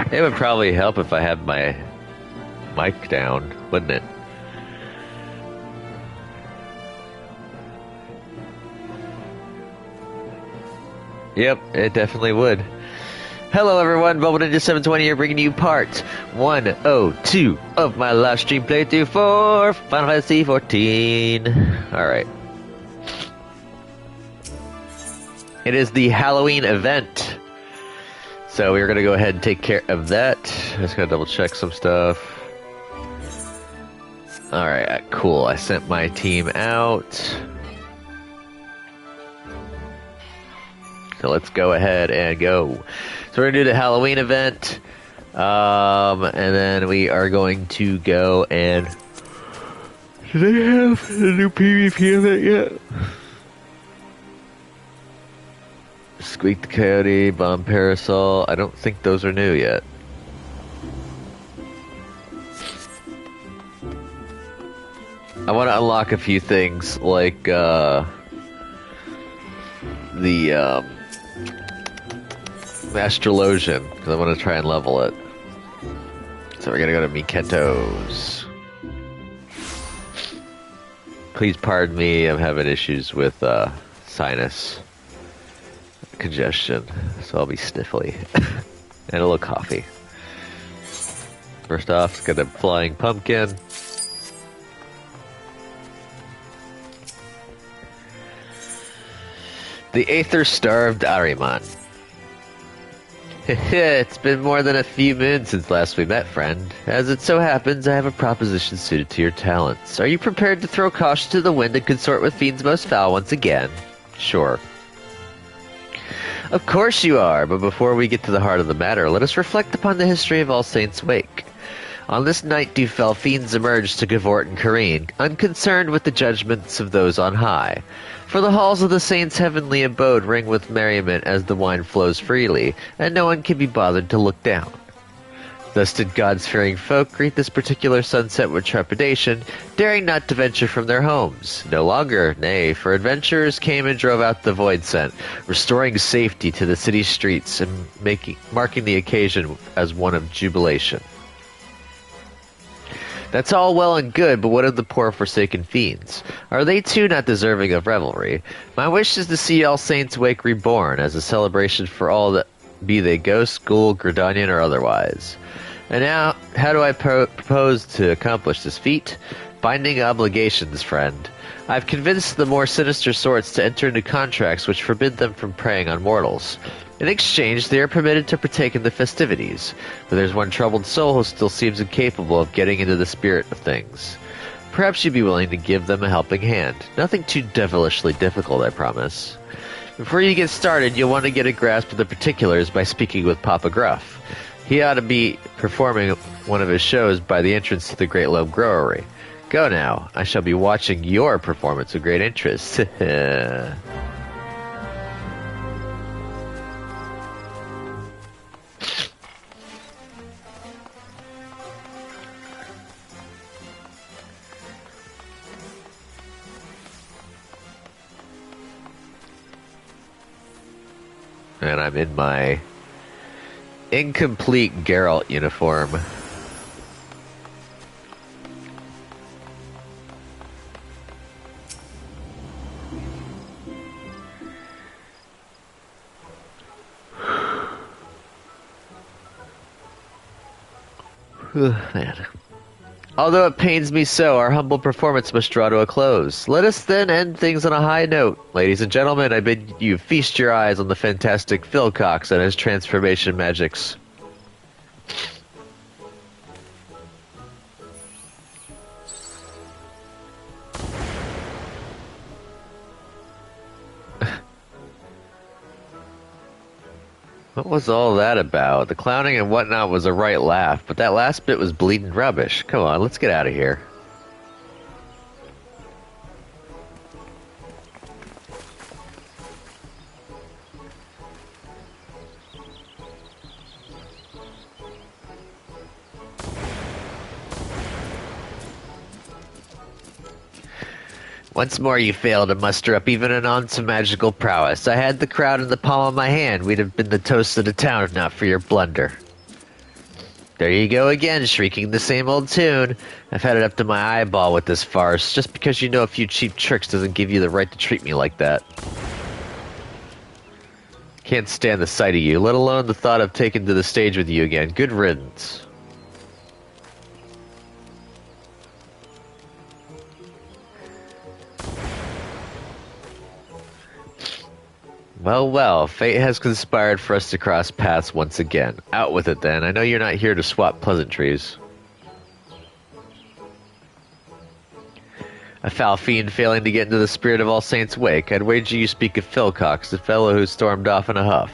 It would probably help if I had my mic down, wouldn't it? Yep, it definitely would. Hello everyone, Bubble Ninja 720 here, bringing you part 102 of my live stream playthrough for Final Fantasy XIV. Alright. It is the Halloween event. So we're going to go ahead and take care of that. Just going to double check some stuff. Alright, cool. I sent my team out. So let's go ahead and go. So we're going to do the Halloween event. And then we are going to go and... Do they have a new PvP event yet? Squeak the Coyote, Bomb Parasol. I don't think those are new yet. I want to unlock a few things, like, the, Astrologian, because I want to try and level it. So we're going to go to Miketo's. Please pardon me, I'm having issues with, sinus congestion, so I'll be sniffly. And a little coffee. First off, let's get a flying pumpkin. The Aether-starved Ahriman. It's been more than a few moons since last we met, friend. As it so happens, I have a proposition suited to your talents. Are you prepared to throw caution to the wind and consort with fiends most foul once again? Sure. Of course you are, but before we get to the heart of the matter, let us reflect upon the history of All Saints' Wake. On this night do fell fiends emerged to Gavort and Kareen, unconcerned with the judgments of those on high. For the halls of the saints' heavenly abode ring with merriment as the wine flows freely, and no one can be bothered to look down. Thus did gods-fearing folk greet this particular sunset with trepidation, daring not to venture from their homes. No longer, nay, for adventurers came and drove out the void scent, restoring safety to the city's streets and marking the occasion as one of jubilation. That's all well and good, but what of the poor forsaken fiends? Are they too not deserving of revelry? My wish is to see All Saints' Wake reborn as a celebration for all that, be they ghost, ghoul, Gridanian, or otherwise. And now, how do I propose to accomplish this feat? Binding obligations, friend. I've convinced the more sinister sorts to enter into contracts which forbid them from preying on mortals. In exchange, they are permitted to partake in the festivities, but there's one troubled soul who still seems incapable of getting into the spirit of things. Perhaps you'd be willing to give them a helping hand. Nothing too devilishly difficult, I promise. Before you get started, you'll want to get a grasp of the particulars by speaking with Papa Gruff. He ought to be performing one of his shows by the entrance to the Great Lobe Growery. Go now. I shall be watching your performance with great interest. And I'm in my incomplete Geralt uniform. Man. Although it pains me so, our humble performance must draw to a close. Let us then end things on a high note. Ladies and gentlemen, I bid you feast your eyes on the fantastic Phil Cox and his transformation magics. What was all that about? The clowning and whatnot was a right laugh, but that last bit was bleeding rubbish. Come on, let's get out of here. Once more you fail to muster up even an ounce of magical prowess. I had the crowd in the palm of my hand. We'd have been the toast of the town if not for your blunder. There you go again, shrieking the same old tune. I've had it up to my eyeball with this farce. Just because you know a few cheap tricks doesn't give you the right to treat me like that. Can't stand the sight of you, let alone the thought of taking to the stage with you again. Good riddance. Well, well, fate has conspired for us to cross paths once again. Out with it then. I know you're not here to swap pleasantries. A foul fiend failing to get into the spirit of All Saints' wake. I'd wager you speak of Philcox, the fellow who stormed off in a huff.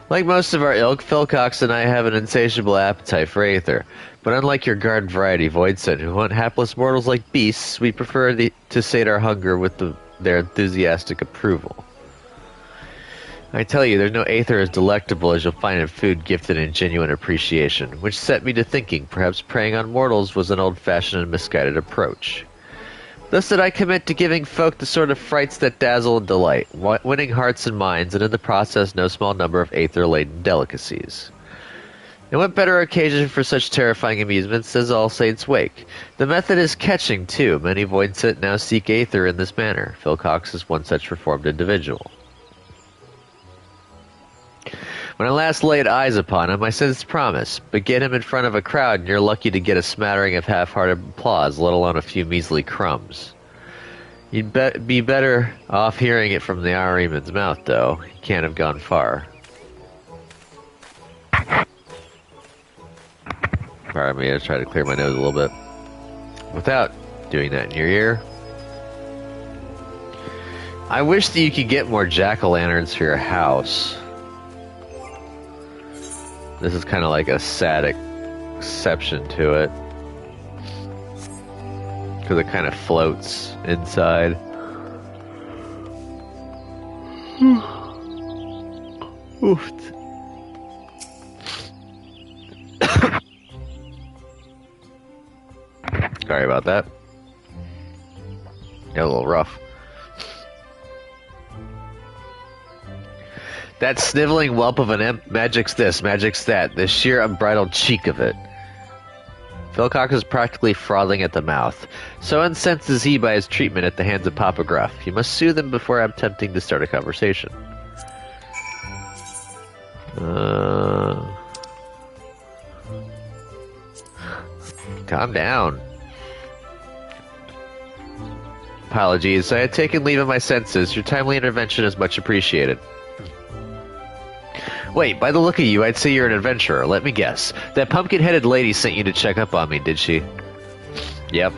Like most of our ilk, Philcox and I have an insatiable appetite for aether. But unlike your garden variety Voidson, who hunt hapless mortals like beasts, we prefer to sate our hunger with their enthusiastic approval. I tell you, there's no aether as delectable as you'll find in food gifted in genuine appreciation, which set me to thinking perhaps preying on mortals was an old-fashioned and misguided approach. Thus did I commit to giving folk the sort of frights that dazzle and delight, winning hearts and minds, and in the process no small number of aether-laden delicacies. And what better occasion for such terrifying amusements as All Saints' Wake? The method is catching, too. Many Voidset now seek aether in this manner. Philcox is one such reformed individual. When I last laid eyes upon him, I sensed promise, but get him in front of a crowd and you're lucky to get a smattering of half-hearted applause, let alone a few measly crumbs. You'd be better off hearing it from the Ahriman's mouth, though. He can't have gone far. Alright, I'm going to try to clear my nose a little bit. Without doing that in your ear. I wish that you could get more jack-o'-lanterns for your house. This is kind of like a sad exception to it. Because it kind of floats inside. Oof. Sorry about that. Got a little rough. That sniveling whelp of an imp, magic's this, magic's that, the sheer unbridled cheek of it. Philcox is practically frothing at the mouth. So incensed is he by his treatment at the hands of Papa Gruff. You must soothe him before attempting to start a conversation. Calm down. Apologies, I had taken leave of my senses. Your timely intervention is much appreciated. Wait, by the look of you, I'd say you're an adventurer. Let me guess. That pumpkin-headed lady sent you to check up on me, did she? Yep.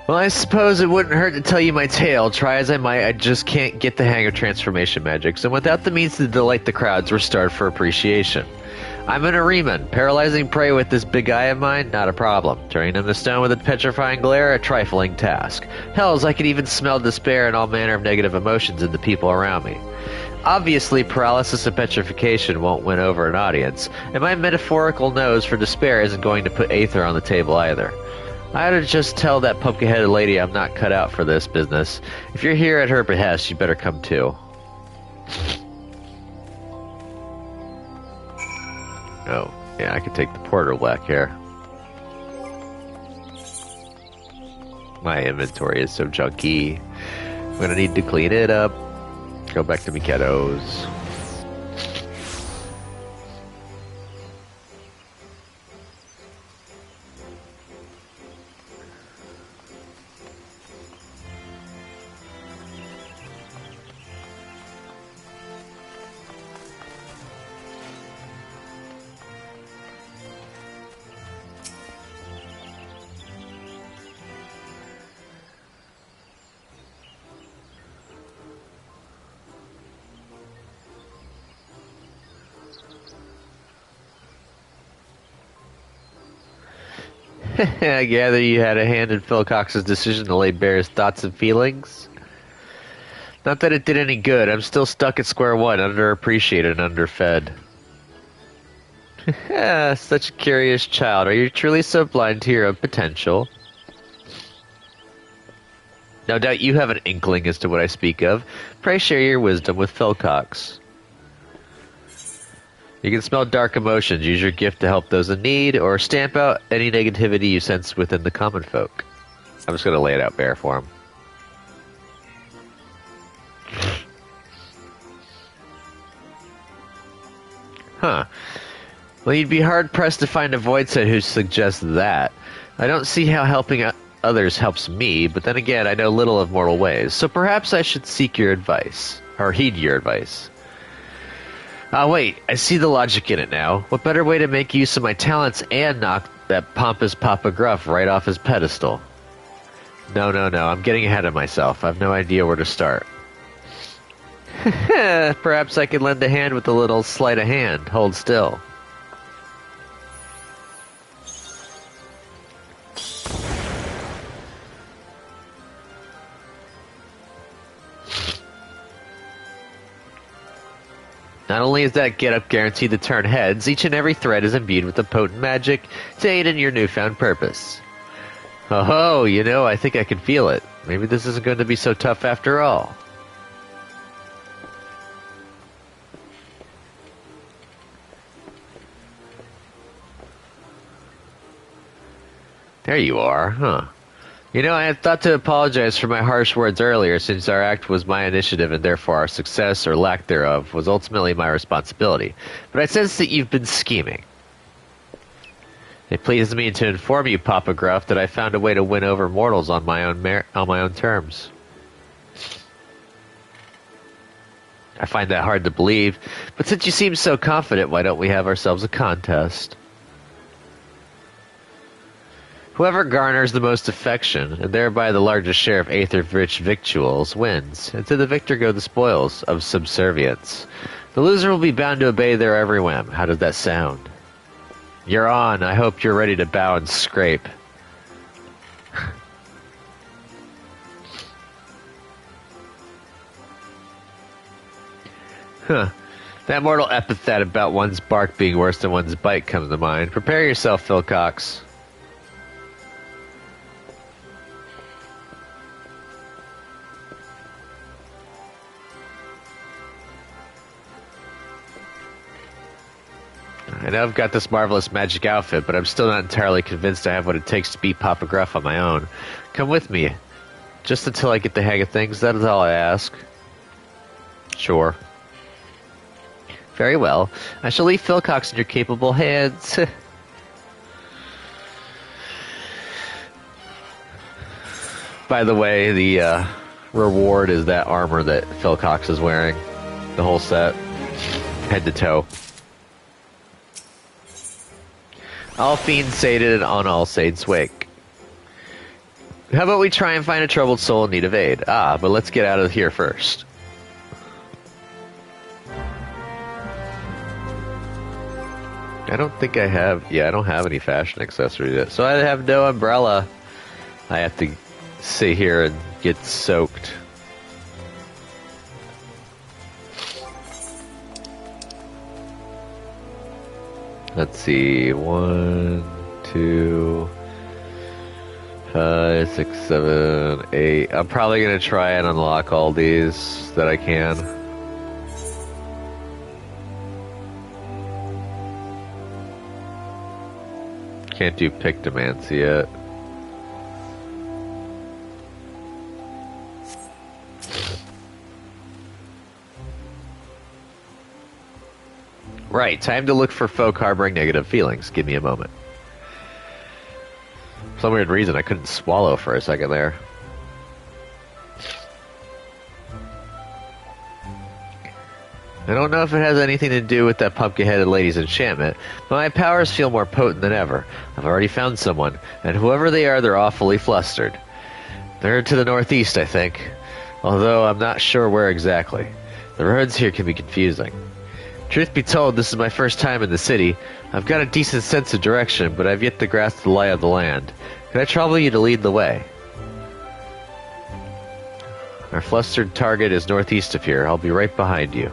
Well, I suppose it wouldn't hurt to tell you my tale. Try as I might, I just can't get the hang of transformation magics, and without the means to delight the crowds, we're starved for appreciation. I'm an Ahriman. Paralyzing prey with this big eye of mine? Not a problem. Turning them to stone with a petrifying glare? A trifling task. Hells, I can even smell despair and all manner of negative emotions in the people around me. Obviously, paralysis and petrification won't win over an audience, and my metaphorical nose for despair isn't going to put aether on the table either. I ought to just tell that pumpkin-headed lady I'm not cut out for this business. If you're here at her behest, you better come too. Oh, yeah, I could take the portal back here. My inventory is so junky. I'm gonna need to clean it up. Go back to Mikado's. I gather you had a hand in Philcox's decision to lay bare his thoughts and feelings? Not that it did any good. I'm still stuck at square one, underappreciated and underfed. Such a curious child. Are you truly so blind to your own potential? No doubt you have an inkling as to what I speak of. Pray share your wisdom with Philcox. You can smell dark emotions. Use your gift to help those in need, or stamp out any negativity you sense within the common folk. I'm just going to lay it out bare for him. Huh. Well, you'd be hard-pressed to find a void set who suggests that. I don't see how helping others helps me, but then again, I know little of mortal ways, so perhaps I should seek your advice. Or heed your advice. Ah, wait, I see the logic in it now. What better way to make use of my talents and knock that pompous Papa Gruff right off his pedestal? No, I'm getting ahead of myself. I have no idea where to start. Perhaps I could lend a hand with a little sleight of hand. Hold still. Not only is that get-up guaranteed to turn heads, each and every thread is imbued with a potent magic to aid in your newfound purpose. Oh, you know, I think I can feel it. Maybe this isn't going to be so tough after all. There you are, huh? You know, I had thought to apologize for my harsh words earlier, since our act was my initiative and therefore our success, or lack thereof, was ultimately my responsibility. But I sense that you've been scheming. It pleases me to inform you, Papa Gruff, that I found a way to win over mortals on my own terms. I find that hard to believe, but since you seem so confident, why don't we have ourselves a contest? Whoever garners the most affection, and thereby the largest share of Aether-rich victuals, wins, and to the victor go the spoils of subservience. The loser will be bound to obey their every whim. How does that sound? You're on. I hope you're ready to bow and scrape. Huh. That mortal epithet about one's bark being worse than one's bite comes to mind. Prepare yourself, Philcox. I know I've got this marvelous magic outfit, but I'm still not entirely convinced I have what it takes to beat Papa Gruff on my own. Come with me. Just until I get the hang of things, that is all I ask. Sure. Very well. I shall leave Philcox in your capable hands. By the way, the reward is that armor that Philcox is wearing. The whole set. Head to toe. All fiends sated on All Saints' wake. How about we try and find a troubled soul in need of aid? Ah, but let's get out of here first. I don't think I have... Yeah, I don't have any fashion accessories yet. So I have no umbrella. I have to sit here and get soaked. Let's see, 1, 2, 5, 6, 7, 8. I'm probably going to try and unlock all these that I can. Can't do Pictomancy yet. Right, time to look for folk harboring negative feelings. Give me a moment. For some weird reason, I couldn't swallow for a second there. I don't know if it has anything to do with that pumpkin-headed lady's enchantment, but my powers feel more potent than ever. I've already found someone, and whoever they are, they're awfully flustered. They're to the northeast, I think, although I'm not sure where exactly. The roads here can be confusing. Truth be told, this is my first time in the city. I've got a decent sense of direction, but I've yet to grasp the lie of the land. Could I trouble you to lead the way? Our flustered target is northeast of here. I'll be right behind you.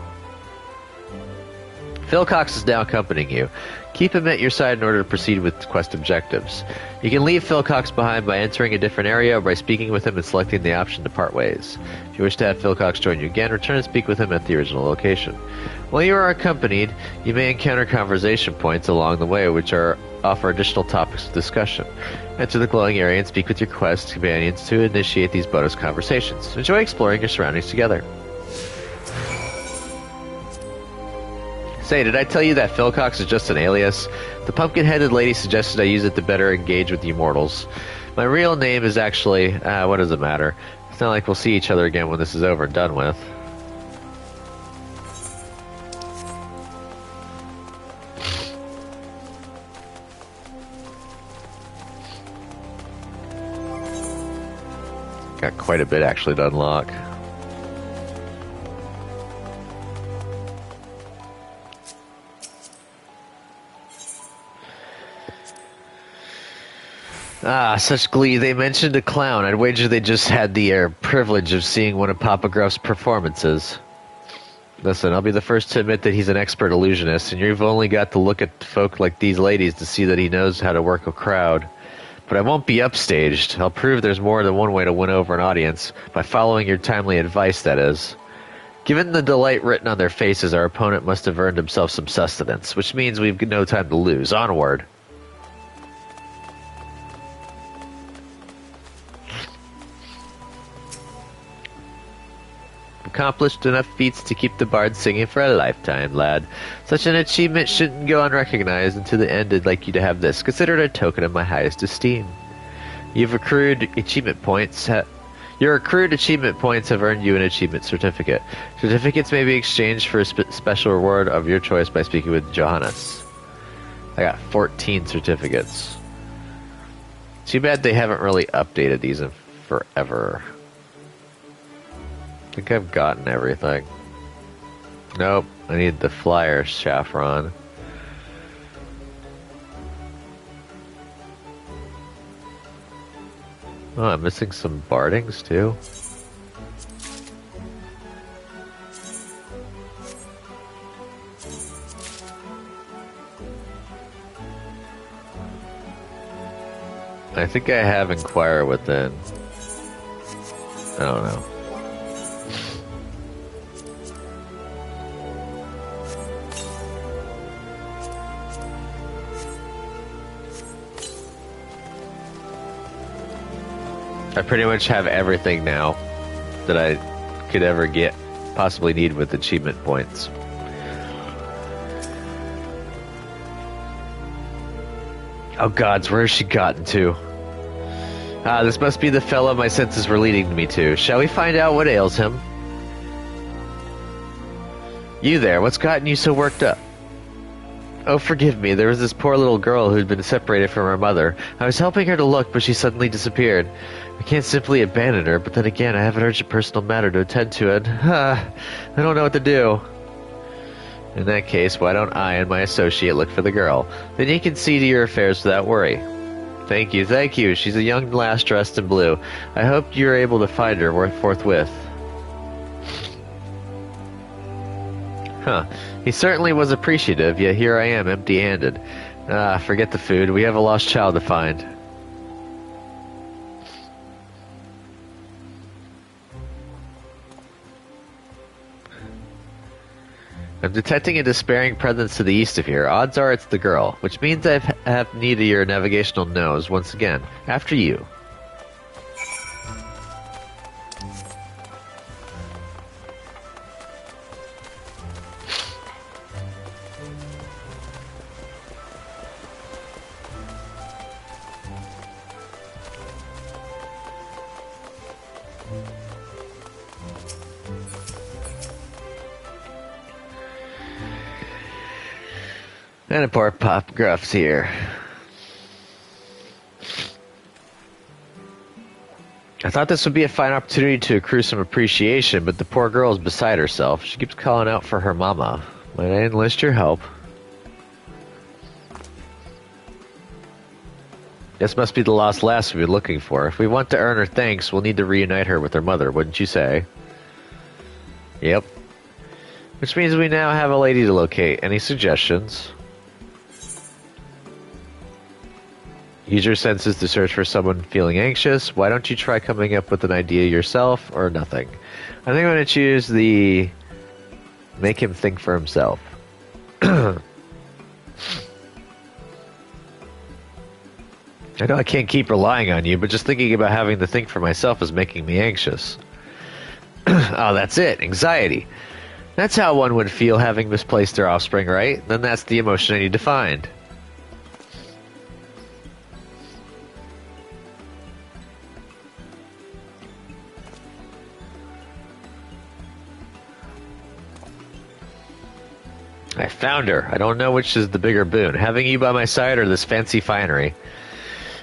Philcox is now accompanying you. Keep him at your side in order to proceed with quest objectives. You can leave Phil Cox behind by entering a different area or by speaking with him and selecting the option to part ways. If you wish to have Phil Cox join you again, return and speak with him at the original location. While you are accompanied, you may encounter conversation points along the way which offer additional topics of discussion. Enter the glowing area and speak with your quest companions to initiate these bonus conversations. Enjoy exploring your surroundings together. Say, did I tell you that Phil Cox is just an alias? The pumpkin-headed lady suggested I use it to better engage with the immortals. My real name is actually... what does it matter? It's not like we'll see each other again when this is over and done with. Got quite a bit actually to unlock. Ah, such glee. They mentioned a clown. I'd wager they just had the privilege of seeing one of Papa Gruff's performances. Listen, I'll be the first to admit that he's an expert illusionist, and you've only got to look at folk like these ladies to see that he knows how to work a crowd. But I won't be upstaged. I'll prove there's more than one way to win over an audience, by following your timely advice, that is. Given the delight written on their faces, our opponent must have earned himself some sustenance, which means we've no time to lose. Onward. Accomplished enough feats to keep the bard singing for a lifetime, lad. Such an achievement shouldn't go unrecognized, and to the end I'd like you to have this. Consider it a token of my highest esteem. You've accrued achievement points. Your accrued achievement points have earned you an achievement certificate. Certificates may be exchanged for a special reward of your choice by speaking with Johannes. I got 14 certificates. Too bad they haven't really updated these in forever. I think I've gotten everything. Nope, I need the flyer saffron. Oh, I'm missing some bardings too. I think I have Inquire Within. I don't know. I pretty much have everything now that I could ever possibly need with achievement points. Oh gods, where has she gotten to? Ah, this must be the fellow my senses were leading me to. Shall we find out what ails him? You there, what's gotten you so worked up? Oh, forgive me, there was this poor little girl who'd been separated from her mother. I was helping her to look, but she suddenly disappeared. I can't simply abandon her, but then again, I have an urgent personal matter to attend to, and I don't know what to do. In that case, why don't I and my associate look for the girl? Then you can see to your affairs without worry. Thank you, thank you. She's a young lass dressed in blue. I hope you're able to find her forthwith. Huh. He certainly was appreciative, yet here I am, empty-handed. Ah, forget the food. We have a lost child to find. I'm detecting a despairing presence to the east of here. Odds are it's the girl, which means I have need of your navigational nose once again. After you. And a poor Pop Gruff's here. I thought this would be a fine opportunity to accrue some appreciation, but the poor girl is beside herself. She keeps calling out for her mama. Might I enlist your help? This must be the lost lass we've been looking for. If we want to earn her thanks, we'll need to reunite her with her mother, wouldn't you say? Yep. Which means we now have a lady to locate. Any suggestions? Use your senses to search for someone feeling anxious. Why don't you try coming up with an idea yourself or nothing? I think I'm going to choose the make him think for himself. I know I can't keep relying on you, but just thinking about having to think for myself is making me anxious. Oh, that's it. Anxiety. That's how one would feel having misplaced their offspring, right? Then that's the emotion I need to find. I found her. I don't know which is the bigger boon, having you by my side or this fancy finery.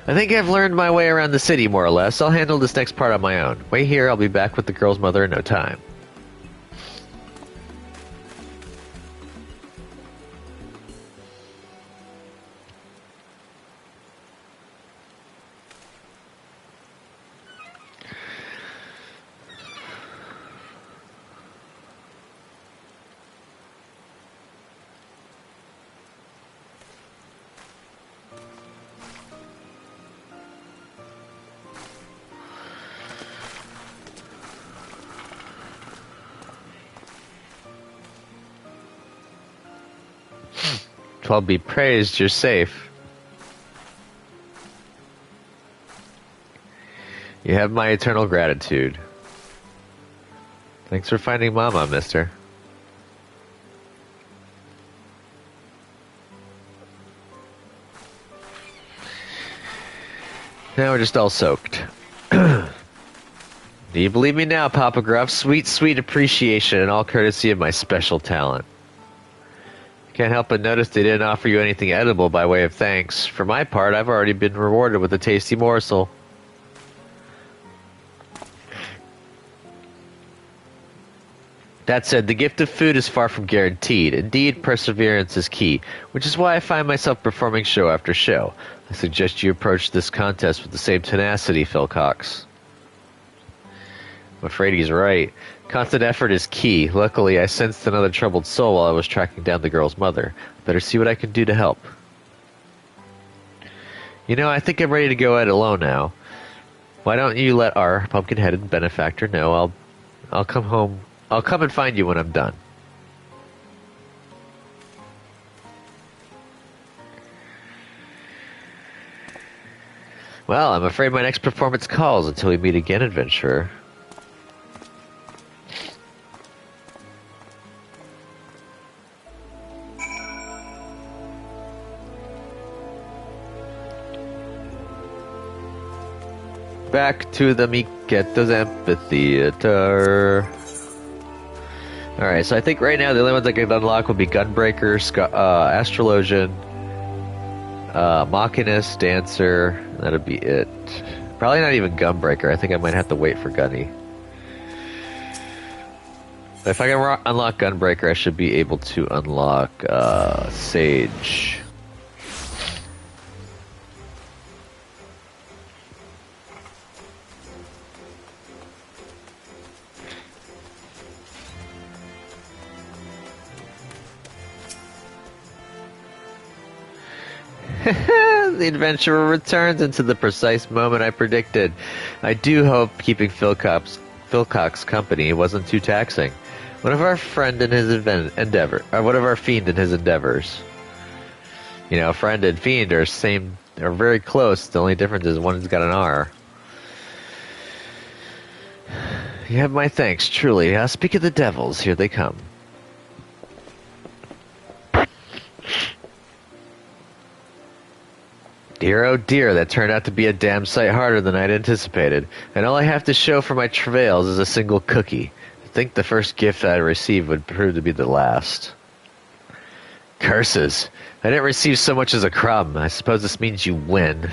I think I've learned my way around the city, more or less. I'll handle this next part on my own. Wait here, I'll be back with the girl's mother in no time. Well, be praised, you're safe. You have my eternal gratitude. Thanks for finding Mama, mister. Now we're just all soaked. Do you believe me now, Papa Gruff? Sweet, sweet appreciation and all courtesy of my special talent. Can't help but notice they didn't offer you anything edible by way of thanks. For my part, I've already been rewarded with a tasty morsel. That said, the gift of food is far from guaranteed. Indeed, perseverance is key, which is why I find myself performing show after show. I suggest you approach this contest with the same tenacity, Phil Cox. I'm afraid he's right. Constant effort is key. Luckily, I sensed another troubled soul while I was tracking down the girl's mother. Better see what I can do to help. You know, I think I'm ready to go it alone now. Why don't you let our pumpkin-headed benefactor know I'll come home. I'll come and find you when I'm done. Well, I'm afraid my next performance calls until we meet again, adventurer. Back to the Miketo's amphitheater. Alright, so I think right now the only ones I can unlock will be Gunbreaker, Astrologian, Machinist, Dancer. That'll be it. Probably not even Gunbreaker. I think I might have to wait for Gunny. But if I can unlock Gunbreaker, I should be able to unlock Sage. The adventurer returns into the precise moment I predicted. I do hope keeping Phil Cox company wasn't too taxing. One of our friend in his endeavor, or one of our fiend in his endeavors. You know, friend and fiend are very close. The only difference is one's got an R. You have my thanks, truly. Speak of the devils, here they come. Dear, oh dear, that turned out to be a damn sight harder than I'd anticipated, and all I have to show for my travails is a single cookie. I think the first gift I received would prove to be the last. Curses! I didn't receive so much as a crumb. I suppose this means you win.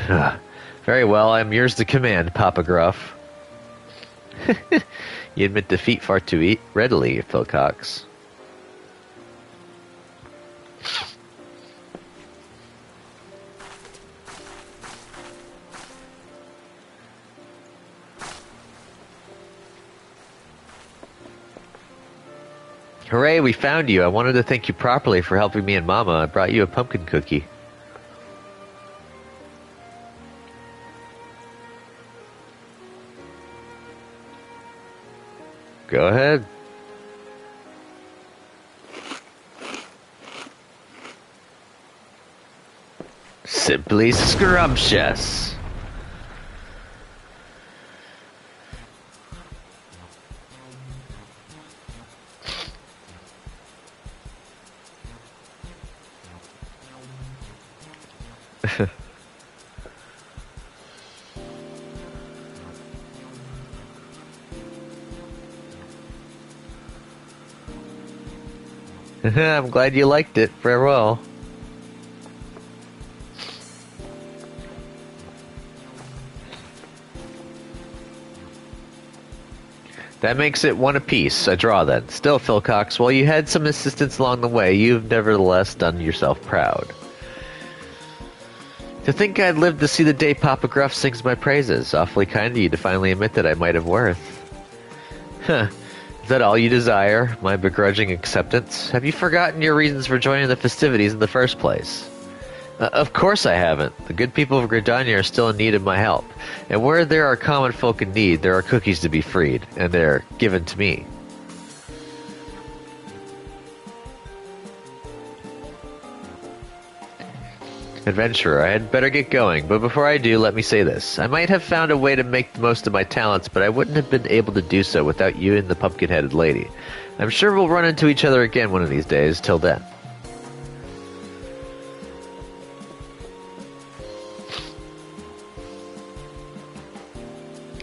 Very well, I am yours to command, Papa Gruff. You admit defeat far too readily, Phil Cox. Hooray, we found you. I wanted to thank you properly for helping me and Mama. I brought you a pumpkin cookie. Go ahead. Simply scrumptious. I'm glad you liked it. Farewell. That makes it one apiece. A draw then. Still, Phil Cox, while you had some assistance along the way, you've nevertheless done yourself proud. To think I'd lived to see the day Papa Gruff sings my praises. Awfully kind of you to finally admit that I might have worth. Huh. Is that all you desire? My begrudging acceptance? Have you forgotten your reasons for joining the festivities in the first place? Of course I haven't. The good people of Gridania are still in need of my help. And where there are common folk in need, there are cookies to be freed. And they're given to me. Adventurer, I had better get going, but before I do, let me say this. I might have found a way to make the most of my talents, but I wouldn't have been able to do so without you and the pumpkin-headed lady. I'm sure we'll run into each other again one of these days. Till then.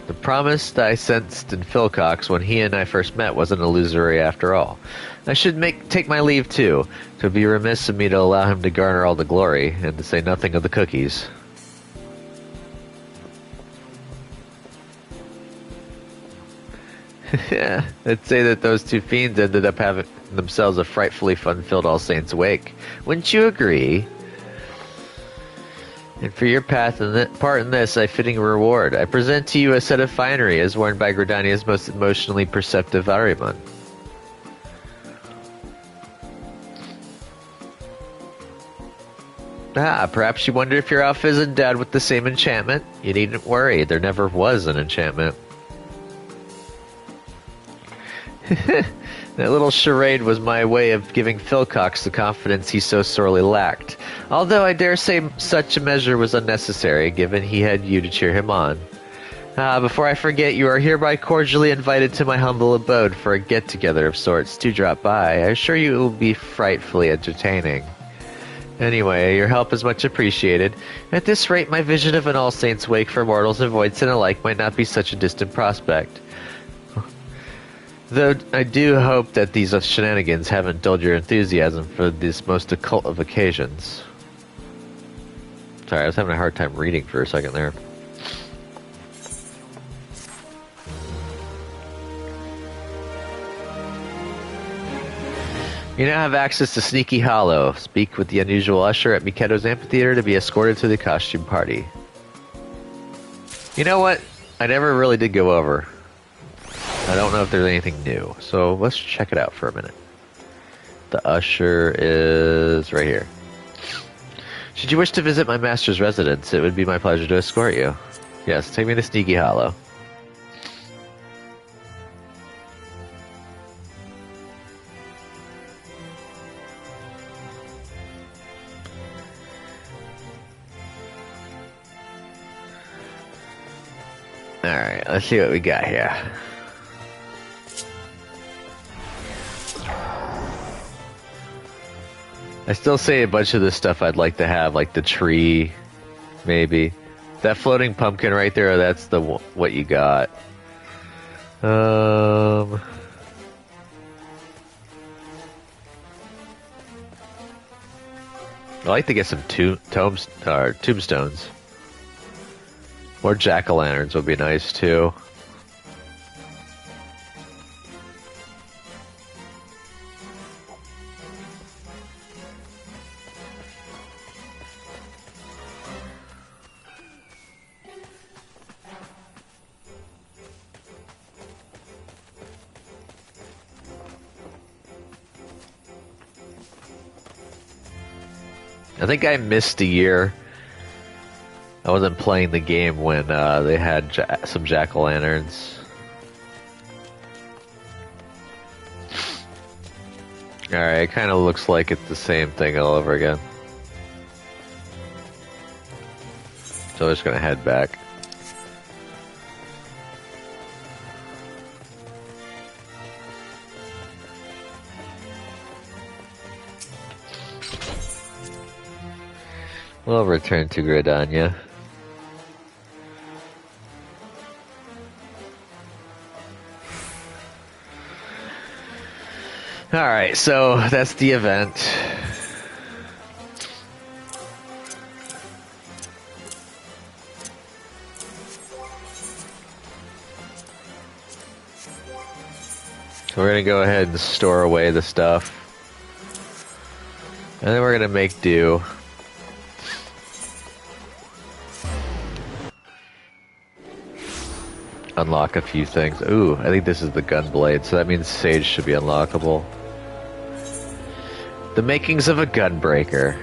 The promise that I sensed in Phil Cox when he and I first met wasn't illusory after all. I should take my leave too. It would be remiss of me to allow him to garner all the glory, and to say nothing of the cookies. Yeah, I'd say that those two fiends ended up having themselves a frightfully fun-filled All Saints' Wake. Wouldn't you agree? And for your part in this, I fitting reward. I present to you a set of finery as worn by Gridania's most emotionally perceptive Ahriman. Ah, perhaps you wonder if your outfit is endowed with the same enchantment? You needn't worry, there never was an enchantment. That little charade was my way of giving Phil Cox the confidence he so sorely lacked. Although I dare say such a measure was unnecessary, given he had you to cheer him on. Before I forget, you are hereby cordially invited to my humble abode for a get-together of sorts. Do drop by. I assure you it will be frightfully entertaining. Anyway, your help is much appreciated. At this rate, my vision of an All Saints' Wake for mortals and void sin alike might not be such a distant prospect. Though I do hope that these shenanigans haven't dulled your enthusiasm for this most occult of occasions. Sorry, I was having a hard time reading for a second there. You now have access to Sneaky Hollow. Speak with the unusual usher at Mikedo's amphitheater to be escorted to the costume party. You know what? I never really did go over. I don't know if there's anything new, so let's check it out for a minute. The usher is right here. Should you wish to visit my master's residence, it would be my pleasure to escort you. Yes, take me to Sneaky Hollow. Alright, let's see what we got here. I still say a bunch of this stuff I'd like to have, like the tree, maybe. That floating pumpkin right there, that's the what you got. I'd like to get some tombstones. More jack-o'-lanterns would be nice too. I think I missed a year. I wasn't playing the game when they had some jack-o'-lanterns. Alright, it kind of looks like it's the same thing all over again. So I'm just gonna head back. We'll return to Gridania. Alright, so that's the event. So we're gonna go ahead and store away the stuff. And then we're gonna make do. Unlock a few things. Ooh, I think this is the gun blade, so that means Sage should be unlockable. The makings of a gunbreaker.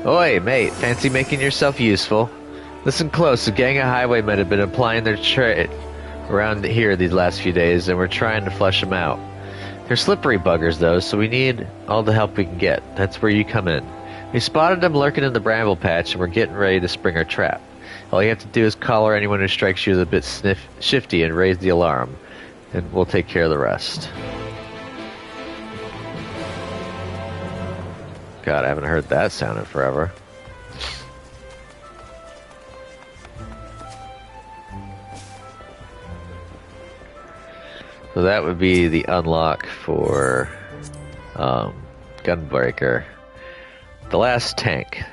Oi, mate, fancy making yourself useful? Listen close, a gang of highwaymen have been applying their trade around here these last few days, and we're trying to flush them out. They're slippery buggers, though, so we need all the help we can get. That's where you come in. We spotted them lurking in the bramble patch, and we're getting ready to spring our trap. All you have to do is collar anyone who strikes you as a bit shifty and raise the alarm, and we'll take care of the rest. God, I haven't heard that sound in forever. So that would be the unlock for Gunbreaker. The last tank.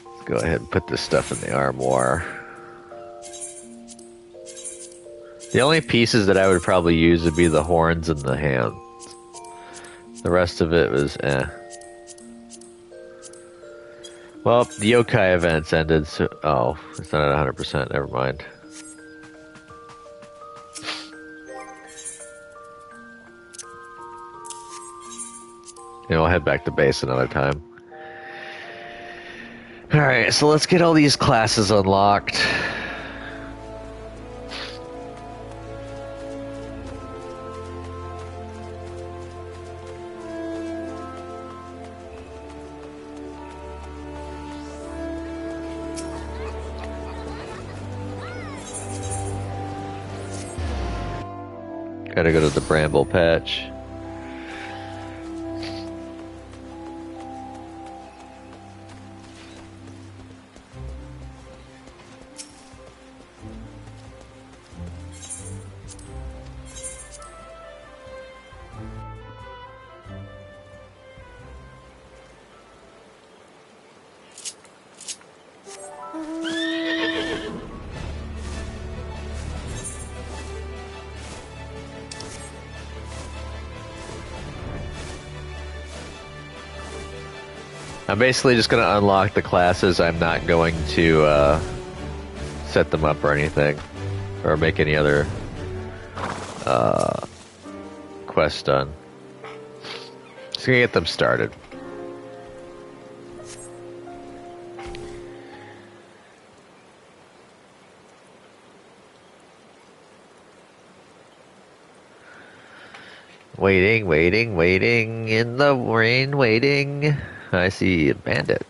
Let's go ahead and put this stuff in the armoire. The only pieces that I would probably use would be the horns and the hands. The rest of it was eh. Well, the yokai events ended, so... Oh, it's not at 100%, never mind. And we'll head back to base another time. Alright, so let's get all these classes unlocked. Gotta go to the bramble patch. I'm basically just going to unlock the classes. I'm not going to set them up or anything, or make any other quests done. Just going to get them started. Waiting, waiting, waiting in the rain, waiting. I see a bandit.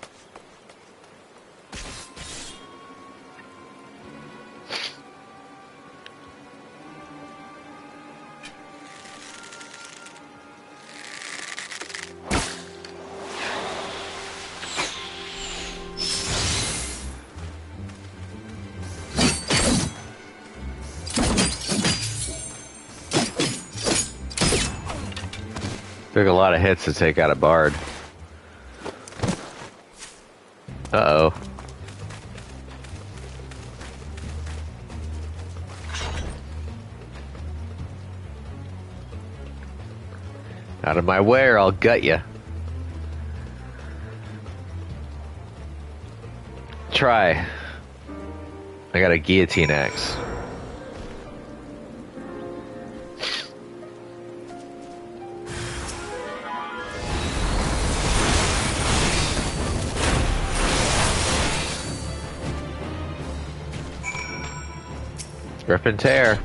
Took a lot of hits to take out a bard. Uh-oh. Out of my way or I'll gut ya. Try. I got a guillotine axe. Rip and tear.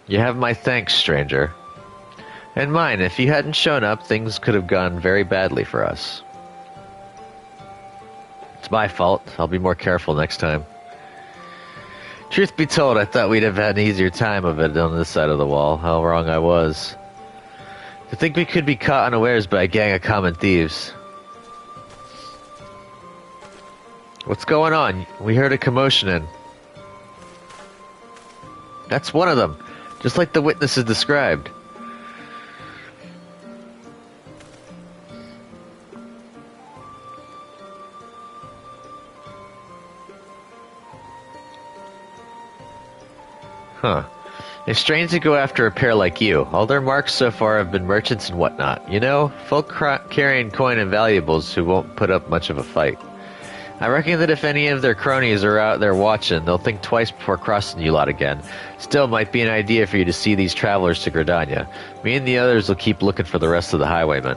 You have my thanks, stranger. And mine. If you hadn't shown up, things could have gone very badly for us. It's my fault. I'll be more careful next time. Truth be told, I thought we'd have had an easier time of it on this side of the wall. How wrong I was. To think we could be caught unawares by a gang of common thieves. What's going on? We heard a commotion in. That's one of them, just like the witnesses described. Huh. It's strange to go after a pair like you. All their marks so far have been merchants and whatnot. You know, folk carrying coin and valuables who won't put up much of a fight. I reckon that if any of their cronies are out there watching, they'll think twice before crossing you lot again. Still, might be an idea for you to see these travelers to Gridania. Me and the others will keep looking for the rest of the highwaymen.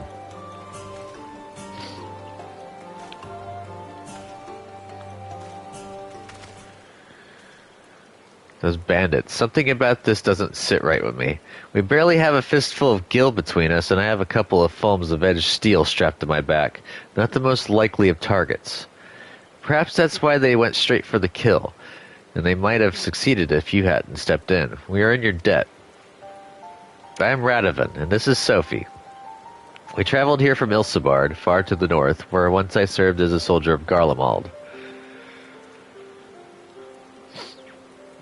Those bandits. Something about this doesn't sit right with me. We barely have a fistful of gil between us, and I have a couple of foams of edged steel strapped to my back. Not the most likely of targets. Perhaps that's why they went straight for the kill, and they might have succeeded if you hadn't stepped in. We are in your debt. I am Radovan, and this is Sophie. We traveled here from Ilsabard, far to the north, where once I served as a soldier of Garlemald.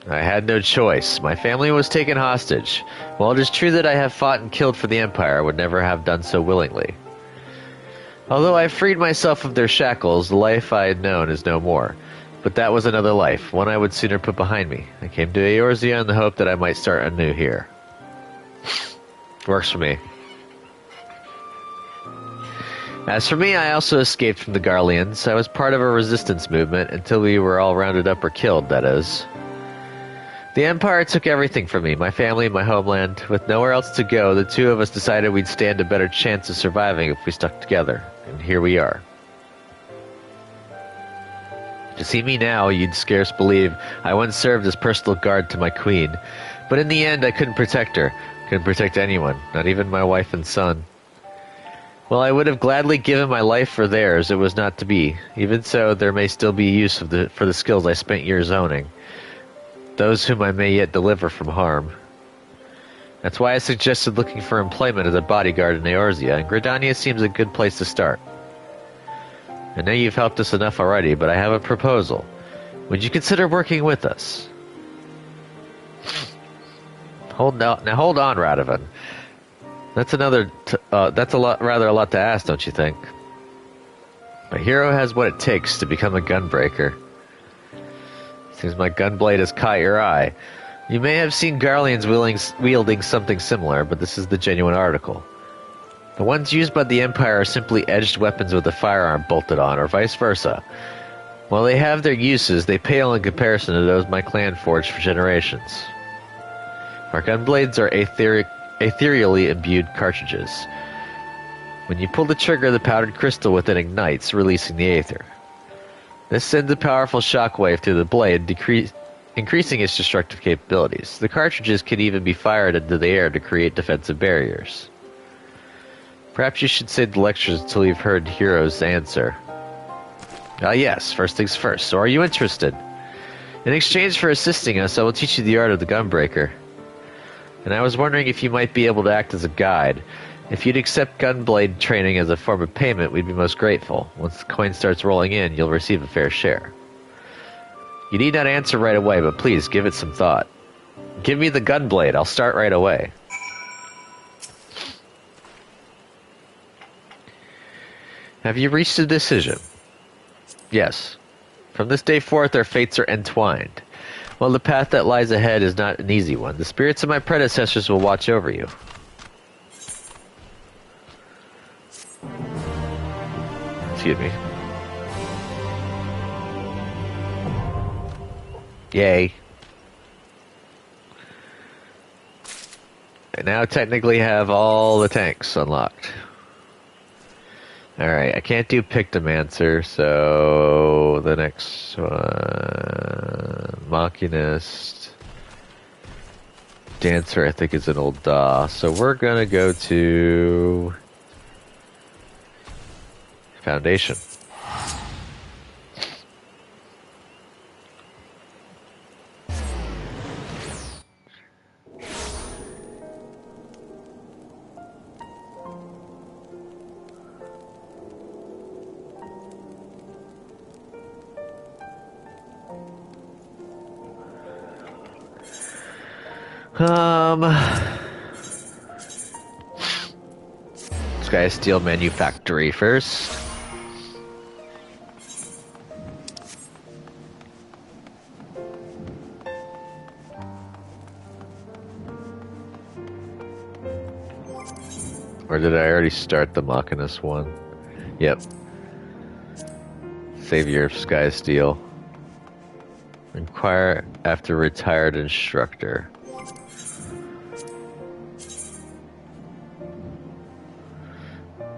I had no choice. My family was taken hostage. While it is true that I have fought and killed for the Empire, I would never have done so willingly. Although I freed myself of their shackles, the life I had known is no more. But that was another life, one I would sooner put behind me. I came to Eorzea in the hope that I might start anew here. Works for me. As for me, I also escaped from the Garleans. I was part of a resistance movement until we were all rounded up or killed, that is. The Empire took everything from me, my family, my homeland. With nowhere else to go, the two of us decided we'd stand a better chance of surviving if we stuck together. And here we are. To see me now, you'd scarce believe I once served as personal guard to my queen. But in the end, I couldn't protect her. Couldn't protect anyone, not even my wife and son. Well, I would have gladly given my life for theirs. It was not to be. Even so, there may still be use for the skills I spent years owning. Those whom I may yet deliver from harm. That's why I suggested looking for employment as a bodyguard in Eorzea, and Gridania seems a good place to start. I know you've helped us enough already, but I have a proposal. Would you consider working with us? Hold on, Radovan. That's rather a lot to ask, don't you think? My hero has what it takes to become a gunbreaker. Seems my gunblade has caught your eye. You may have seen Garleans wielding something similar, but this is the genuine article. The ones used by the Empire are simply edged weapons with a firearm bolted on, or vice versa. While they have their uses, they pale in comparison to those my clan forged for generations. Our gunblades are ethereally imbued cartridges. When you pull the trigger, the powdered crystal within ignites, releasing the aether. This sends a powerful shockwave through the blade, increasing its destructive capabilities. The cartridges can even be fired into the air to create defensive barriers. Perhaps you should save the lectures until you've heard Hero's answer. Yes, first things first. So are you interested? In exchange for assisting us, I will teach you the art of the gunbreaker. And I was wondering if you might be able to act as a guide. If you'd accept gunblade training as a form of payment, we'd be most grateful. Once the coin starts rolling in, you'll receive a fair share. You need not answer right away, but please give it some thought. Give me the gunblade. I'll start right away. Have you reached a decision? Yes. From this day forth, our fates are entwined. While the path that lies ahead is not an easy one, the spirits of my predecessors will watch over you. Excuse me. Yay. I now technically have all the tanks unlocked. Alright, I can't do Pictomancer, so the next one... Machinist... Dancer, I think, is an old so we're gonna go to Foundation. Sky Steel Manufactory first. Or did I already start the Machinist one? Yep. Savior of Sky Steel. Inquire after retired instructor.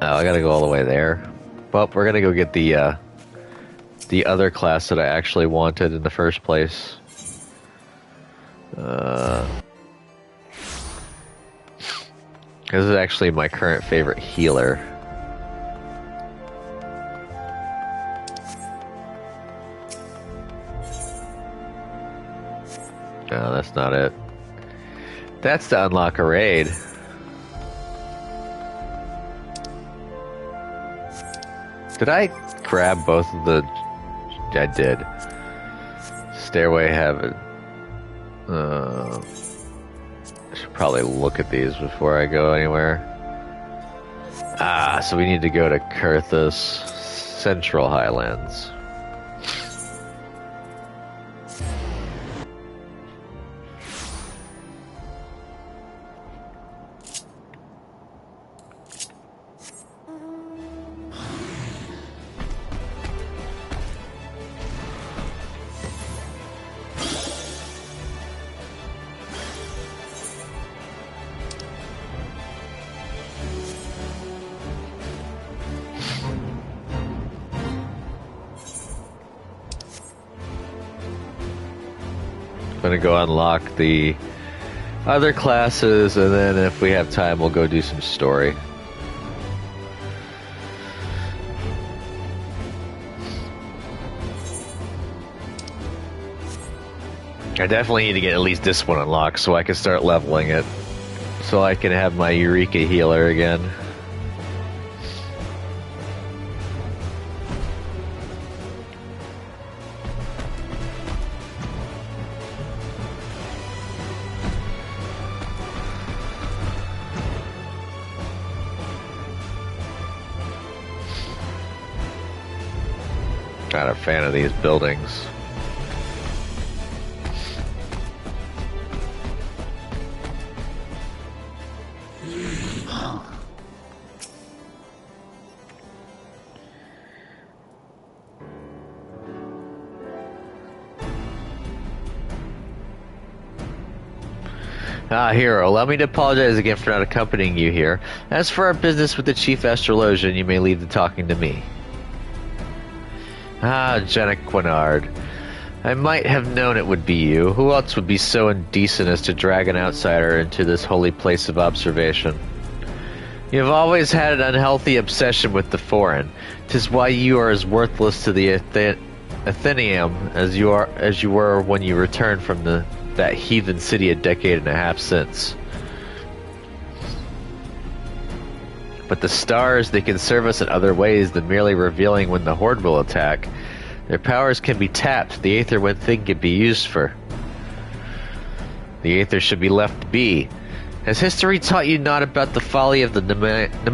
Oh, I gotta go all the way there. Well, we're gonna go get the other class that I actually wanted in the first place. This is actually my current favorite healer. No, that's not it. That's to unlock a raid. Did I grab both of the... I did. Stairway Heaven. I should probably look at these before I go anywhere. Ah, so we need to go to Kurthus Central Highlands. I'm gonna go unlock the other classes, and then if we have time, we'll go do some story. I definitely need to get at least this one unlocked so I can start leveling it. So I can have my Eureka healer again. Not a fan of these buildings. Hero, allow me to apologize again for not accompanying you here. As for our business with the Chief Astrologian, you may leave the talking to me. Jenna Quinard. I might have known it would be you. Who else would be so indecent as to drag an outsider into this holy place of observation? You have always had an unhealthy obsession with the foreign. 'Tis why you are as worthless to the Athenaeum as you were when you returned from that heathen city a decade and a half since. But the stars, they can serve us in other ways than merely revealing when the Horde will attack. Their powers can be tapped. The Aether when thing can be used for. The Aether should be left be. Has history taught you not about the folly of the Nimians,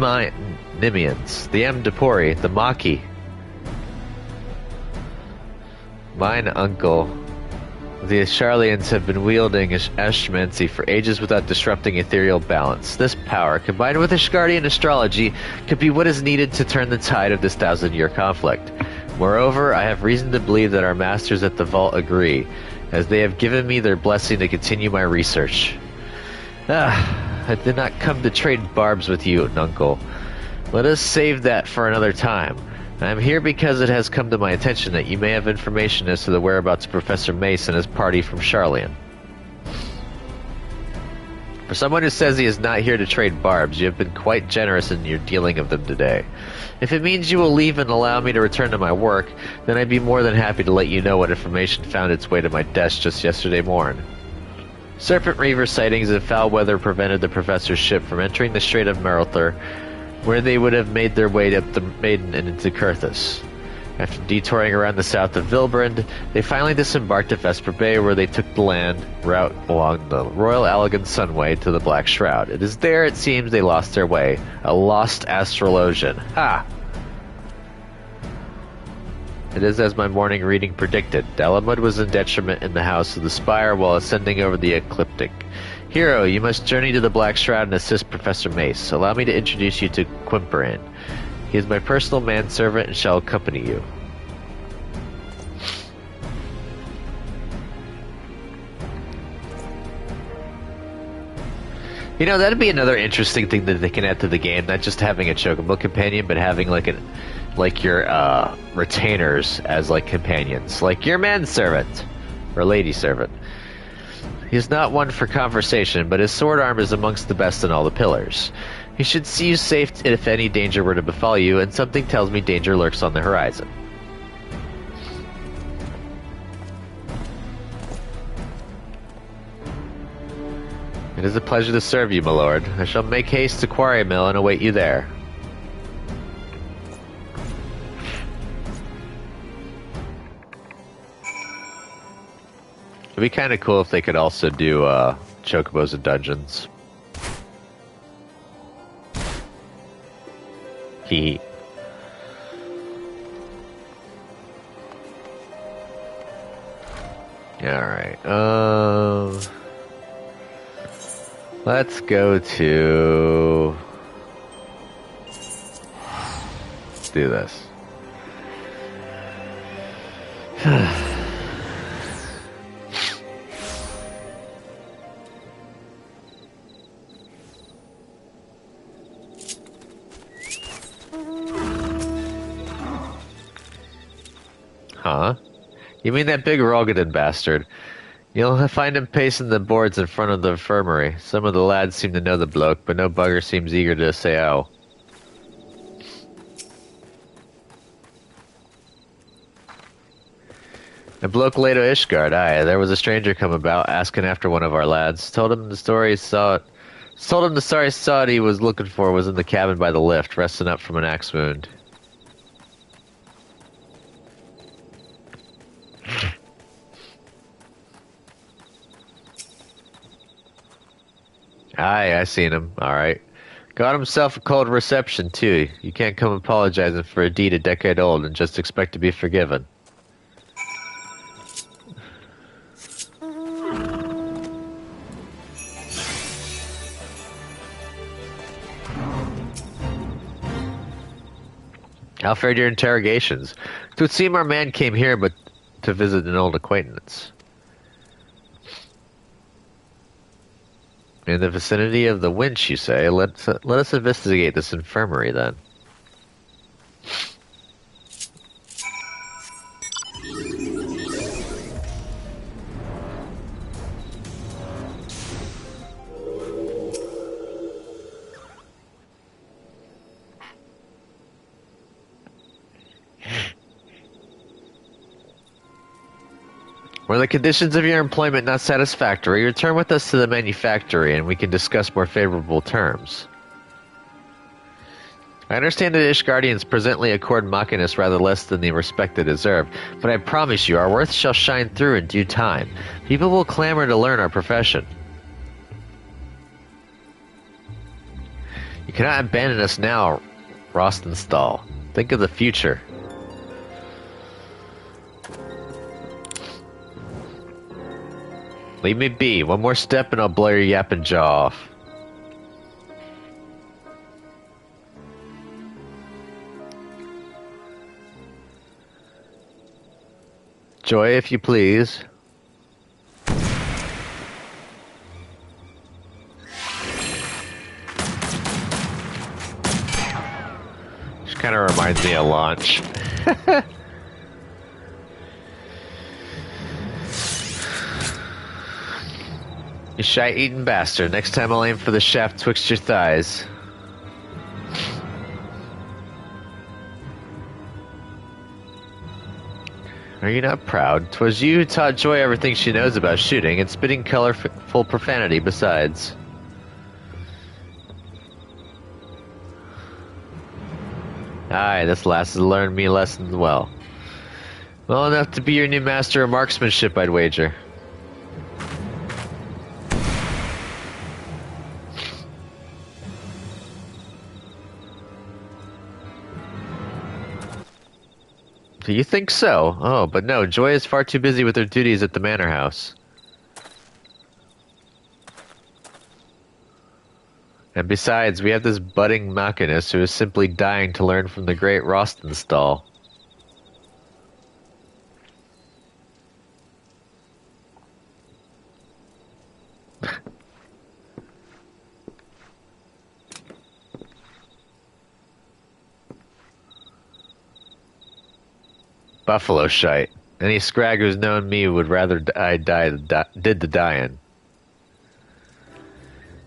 the Mdapori, the Maki? Mine uncle. The Charlians have been wielding Ashmancy for ages without disrupting ethereal balance. This power, combined with Ashgardian astrology, could be what is needed to turn the tide of this 1,000-year conflict. Moreover, I have reason to believe that our masters at the Vault agree, as they have given me their blessing to continue my research. I did not come to trade barbs with you, Nuncle. Let us save that for another time. I am here because it has come to my attention that you may have information as to the whereabouts of Professor Mace and his party from Charlian. For someone who says he is not here to trade barbs, you have been quite generous in your dealing of them today. If it means you will leave and allow me to return to my work, then I'd be more than happy to let you know what information found its way to my desk just yesterday morn. Serpent Reaver sightings and foul weather prevented the professor's ship from entering the Strait of Merlther, where they would have made their way up the Maiden and into Kurthus. After detouring around the south of Vilbrand, they finally disembarked at Vesper Bay, where they took the land route along the Royal Allegan Sunway to the Black Shroud. It is there, it seems, they lost their way. A lost astrologian. Ha! It is as my morning reading predicted. Dalamud was in detriment in the House of the Spire while ascending over the ecliptic. Hero, you must journey to the Black Shroud and assist Professor Mace. Allow me to introduce you to Quimperan. He is my personal manservant and shall accompany you. You know, that'd be another interesting thing that they can add to the game. Not just having a chocobo companion, but having like your retainers as like companions, like your manservant or lady servant. He is not one for conversation, but his sword arm is amongst the best in all the pillars. He should see you safe if any danger were to befall you, and something tells me danger lurks on the horizon. It is a pleasure to serve you, my lord. I shall make haste to Quarry Mill and await you there. It'd be kind of cool if they could also do chocobos and dungeons. Hee. Alright, let's go to... Let's do this. Huh? You mean that big Rogadin bastard? You'll find him pacing the boards in front of the infirmary. Some of the lads seem to know the bloke, but no bugger seems eager to say oh. The bloke Leto Ishgard, aye. There was a stranger come about, asking after one of our lads. Told him the story he saw he was looking for was in the cabin by the lift, resting up from an axe wound. Aye, I seen him. Alright. Got himself a cold reception, too. You can't come apologizing for a deed a decade old and just expect to be forgiven. How fared your interrogations? It would seem our man came here but to visit an old acquaintance. In the vicinity of the winch, you say? Let us investigate this infirmary, then. Were the conditions of your employment not satisfactory, return with us to the manufactory and we can discuss more favorable terms. I understand that Ishgardians presently accord Machinus rather less than the respect they deserve, but I promise you our worth shall shine through in due time. People will clamor to learn our profession. You cannot abandon us now, Rostenstall. Think of the future. Leave me be. One more step and I'll blow your yapping jaw off. Joy, if you please. Which kind of reminds me of Launch. You shite-eating bastard. Next time I'll aim for the shaft twixt your thighs. Are you not proud? 'Twas you who taught Joy everything she knows about shooting, and spitting colorful profanity besides. Aye, this lass has learned me lessons well. Well enough to be your new master of marksmanship, I'd wager. Do you think so? Oh, but no, Joy is far too busy with her duties at the manor house. And besides, we have this budding machinist who is simply dying to learn from the great Rostenstall. Buffalo shite. Any scrag who's known me would rather I did the dying.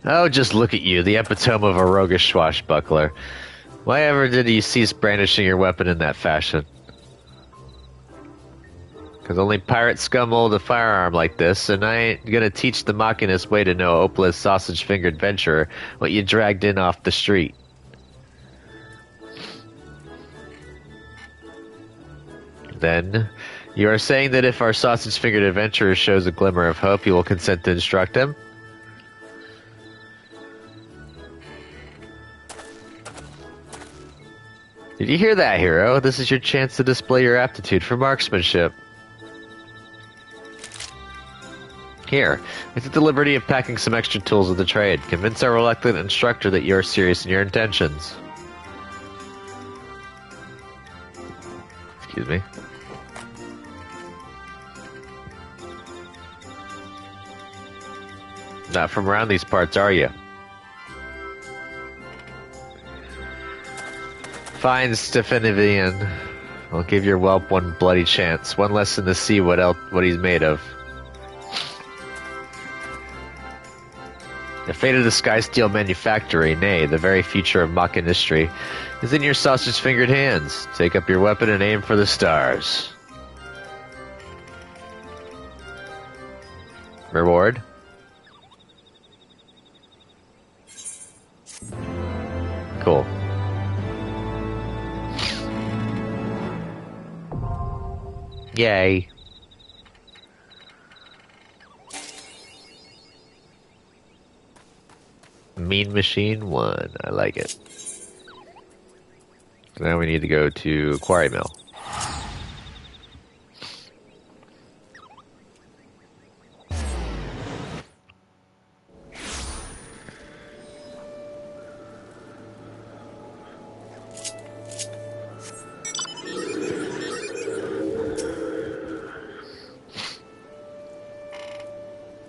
Oh, just look at you, the epitome of a roguish swashbuckler. Why ever did you cease brandishing your weapon in that fashion? Because only pirate scum hold a firearm like this, and I ain't gonna teach the machinist way to know Opala's sausage-fingered venturer what you dragged in off the street. Then, you are saying that if our sausage-fingered adventurer shows a glimmer of hope, you will consent to instruct him? Did you hear that, hero? This is your chance to display your aptitude for marksmanship. Here, I took the liberty of packing some extra tools of the trade. Convince our reluctant instructor that you are serious in your intentions. Excuse me. Not from around these parts, are you? Fine, Stefanivian. I'll give your whelp one bloody chance. One lesson to see what he's made of. The fate of the Sky Steel Manufactory, nay, the very future of machinistry, is in your sausage-fingered hands. Take up your weapon and aim for the stars. Reward? Cool. Yay. Mean Machine 1. I like it. So now we need to go to Quarry Mill.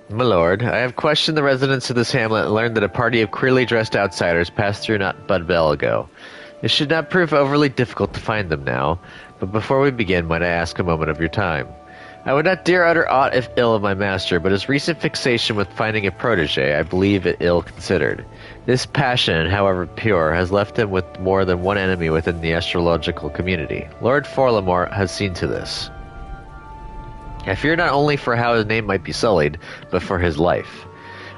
My lord, I have questioned the residents of this hamlet and learned that a party of queerly dressed outsiders passed through not but a bell ago. It should not prove overly difficult to find them now, but before we begin, might I ask a moment of your time? I would not dare utter aught if ill of my master, but his recent fixation with finding a protege, I believe it ill considered. This passion, however pure, has left him with more than one enemy within the astrological community. Lord Forlamore has seen to this. I fear not only for how his name might be sullied, but for his life.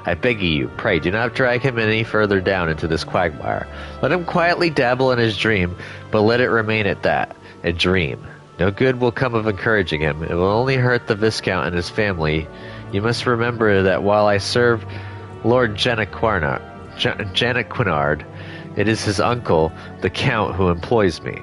I beg you, pray, do not drag him any further down into this quagmire. Let him quietly dabble in his dream, but let it remain at that, a dream. No good will come of encouraging him. It will only hurt the Viscount and his family. You must remember that while I serve Lord Janiquinard, it is his uncle, the Count, who employs me.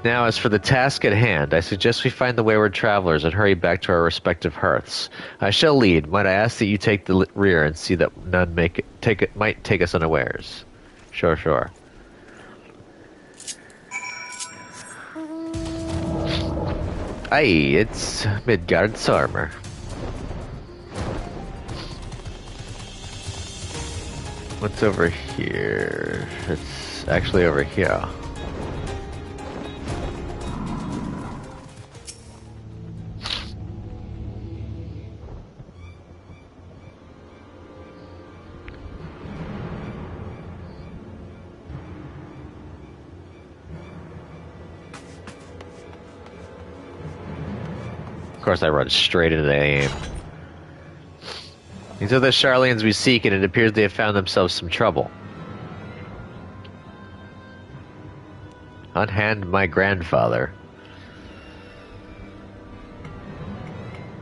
Now, as for the task at hand, I suggest we find the wayward travelers and hurry back to our respective hearths. I shall lead. Might I ask that you take the rear and see that none might take us unawares? Sure, sure. Aye, it's Midgard's armor. What's over here? It's actually over here. course I run straight into the aim. These are the Charlians we seek, and it appears they have found themselves some trouble. Unhand my grandfather.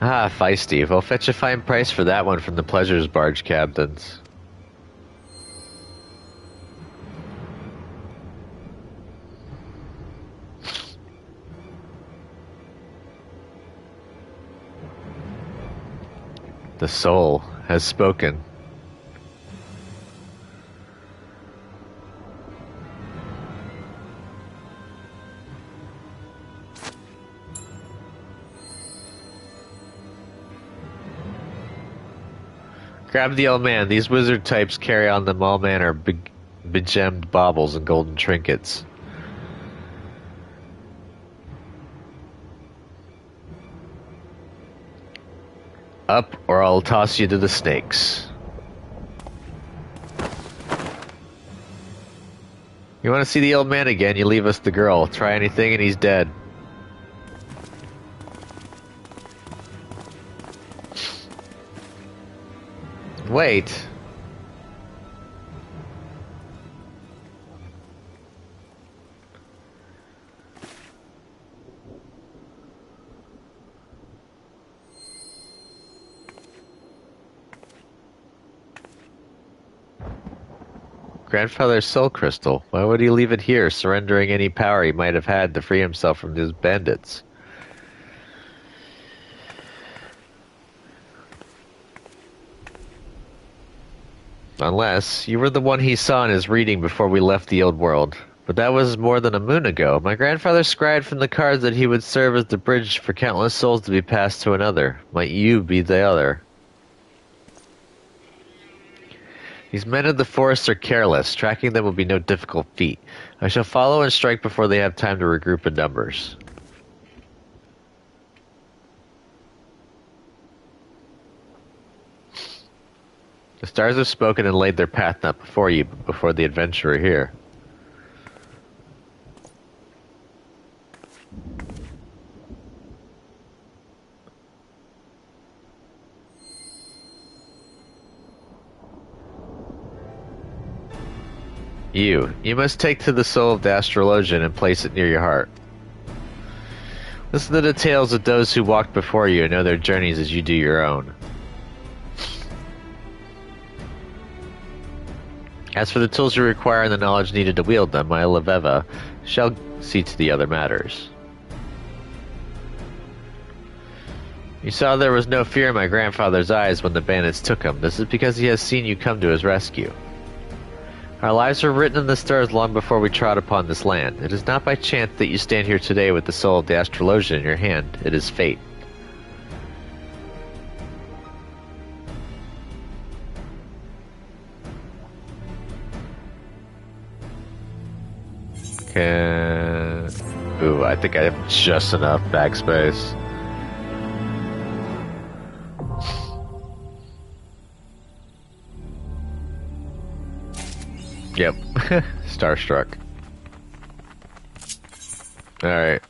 Ah, feisty. We'll fetch a fine price for that one from the pleasures barge captains. The soul has spoken. Grab the old man. These wizard types carry on them all manner of begemmed baubles and golden trinkets. Up, or I'll toss you to the snakes. You want to see the old man again? You leave us the girl. Try anything and he's dead. Wait. Grandfather's soul crystal. Why would he leave it here, surrendering any power he might have had to free himself from these bandits? Unless you were the one he saw in his reading before we left the old world. But that was more than a moon ago. My grandfather scried from the cards that he would serve as the bridge for countless souls to be passed to another. Might you be the other? These men of the forest are careless. Tracking them will be no difficult feat. I shall follow and strike before they have time to regroup in numbers. The stars have spoken and laid their path not before you, but before the adventurer here. You must take to the soul of the astrologian and place it near your heart. Listen to the tales of those who walked before you and know their journeys as you do your own. As for the tools you require and the knowledge needed to wield them, my Leveva shall see to the other matters. You saw there was no fear in my grandfather's eyes when the bandits took him. This is because he has seen you come to his rescue. Our lives were written in the stars long before we trod upon this land. It is not by chance that you stand here today with the soul of the astrologian in your hand. It is fate. Ooh, I think I have just enough backspace. Yep. Starstruck. Alright.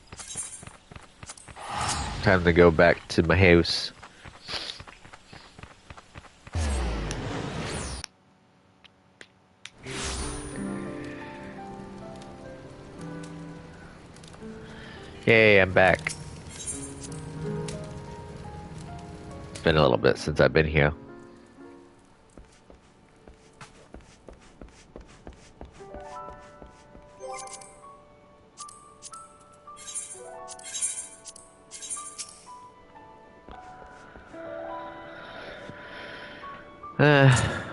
Time to go back to my house. Yay, I'm back. It's been a little bit since I've been here.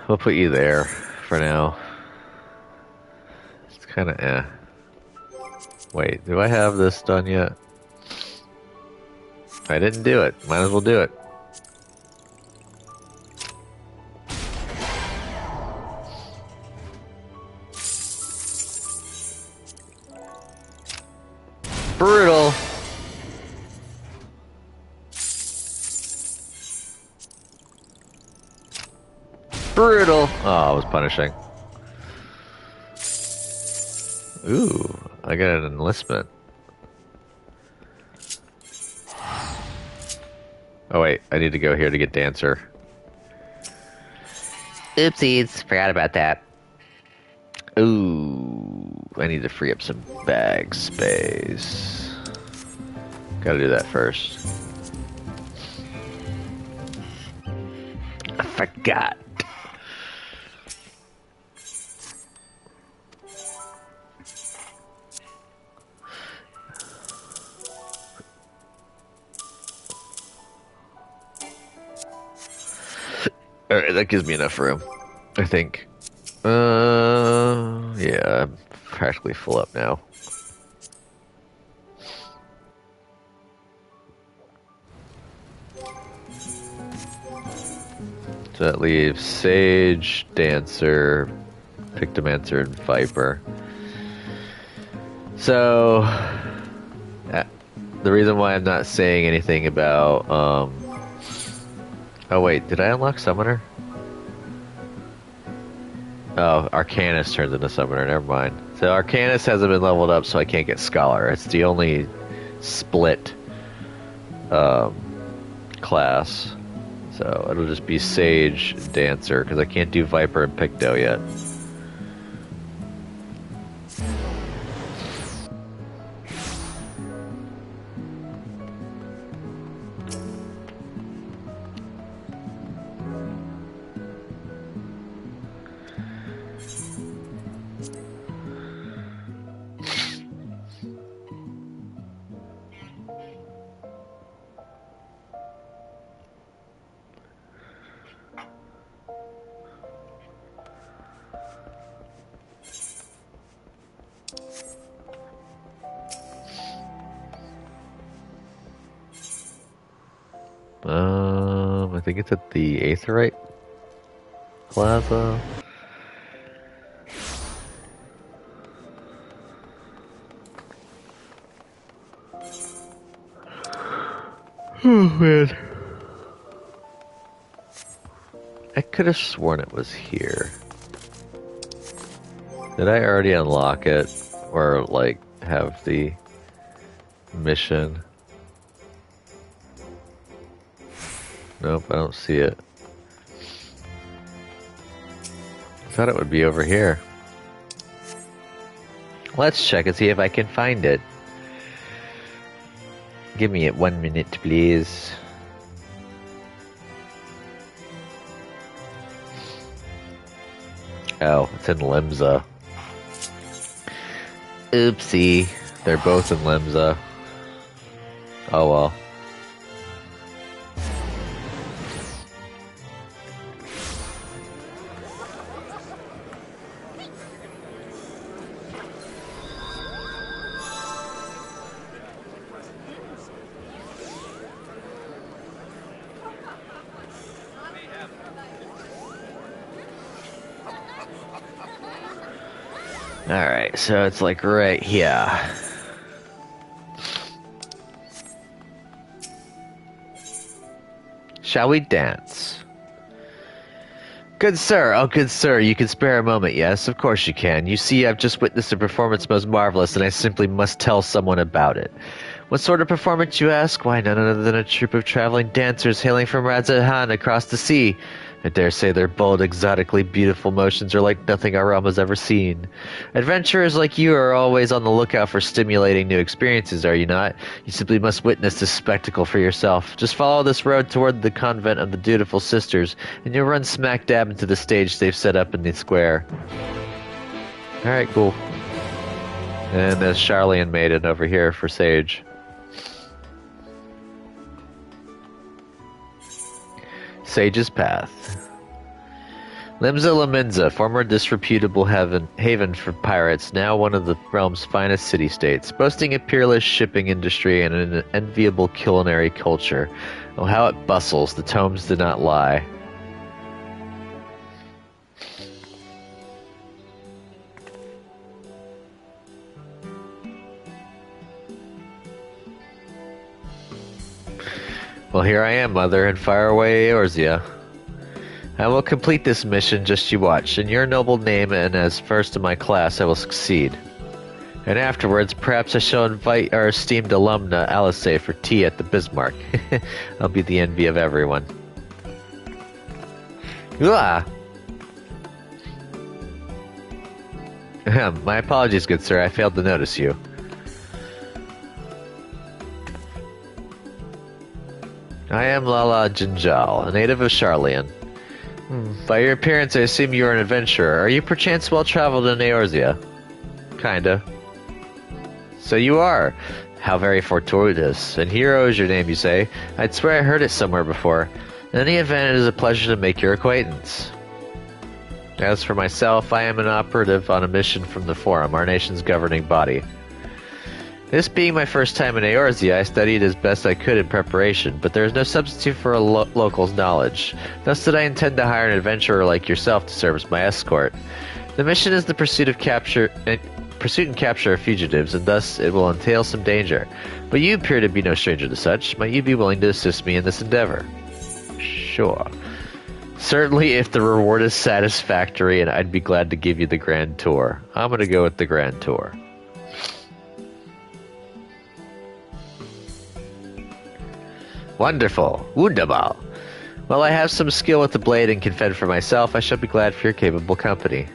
We'll put you there for now. It's kind of Wait, do I have this done yet? I didn't do it. Might as well do it. Brutal. Brutal. Oh, I was punishing. Ooh, I got an enlistment. Oh wait, I need to go here to get Dancer. Oopsies, forgot about that. Ooh, I need to free up some bag space. Gotta do that first. I forgot. Alright, that gives me enough room, I think. Yeah, I'm practically full up now. So that leaves Sage, Dancer, Pictomancer, and Viper. So, the reason why I'm not saying anything about, oh wait, did I unlock Summoner? Oh, Arcanus turns into Summoner, never mind. So Arcanus hasn't been leveled up, so I can't get Scholar. It's the only split class. So it'll just be Sage, Dancer, because I can't do Viper and Picto yet. I think it's at the Aetherite Plaza. Oh man. I could have sworn it was here. Did I already unlock it? Or, like, have the mission? Nope, I don't see it. I thought it would be over here. Let's check and see if I can find it. Give me it 1 minute, please. Oh, it's in Limsa. Oopsie. They're both in Limsa. Oh well. Alright, so it's like right here. Shall we dance? Good sir, oh good sir, you can spare a moment, yes? Of course you can. You see, I've just witnessed a performance most marvelous, and I simply must tell someone about it. What sort of performance, you ask? Why, none other than a troupe of traveling dancers hailing from Radzahan across the sea. I dare say their bold, exotically beautiful motions are like nothing our realm has ever seen. Adventurers like you are always on the lookout for stimulating new experiences, are you not? You simply must witness this spectacle for yourself. Just follow this road toward the convent of the Dutiful Sisters, and you'll run smack dab into the stage they've set up in the square. Alright, cool. And there's Charlian Maiden over here for Sage. Sage's Path. Limsa Laminza, former disreputable haven for pirates, now one of the realm's finest city-states, boasting a peerless shipping industry and an enviable culinary culture. Oh, how it bustles, the tomes do not lie. Well, here I am, Mother, and fire away Eorzea. I will complete this mission, just you watch. In your noble name and as first in my class, I will succeed. And afterwards, perhaps I shall invite our esteemed alumna Alice for tea at the Bismarck. I'll be the envy of everyone. Ah! My apologies, good sir. I failed to notice you. I am Lala Jinjal, a native of Charlian. By your appearance, I assume you are an adventurer. Are you perchance well-traveled in Eorzea? Kinda. So you are. How very fortuitous. And Hero is your name, you say? I'd swear I heard it somewhere before. In any event, it is a pleasure to make your acquaintance. As for myself, I am an operative on a mission from the Forum, our nation's governing body. This being my first time in Eorzea, I studied as best I could in preparation, but there is no substitute for a local's knowledge. Thus did I intend to hire an adventurer like yourself to serve as my escort. The mission is the pursuit and capture of fugitives, and thus it will entail some danger. But you appear to be no stranger to such. Might you be willing to assist me in this endeavor? Sure. Certainly, if the reward is satisfactory, and I'd be glad to give you the grand tour. I'm gonna go with the grand tour. Wonderful. Wunderbar. While I have some skill with the blade and can fend for myself, I shall be glad for your capable company.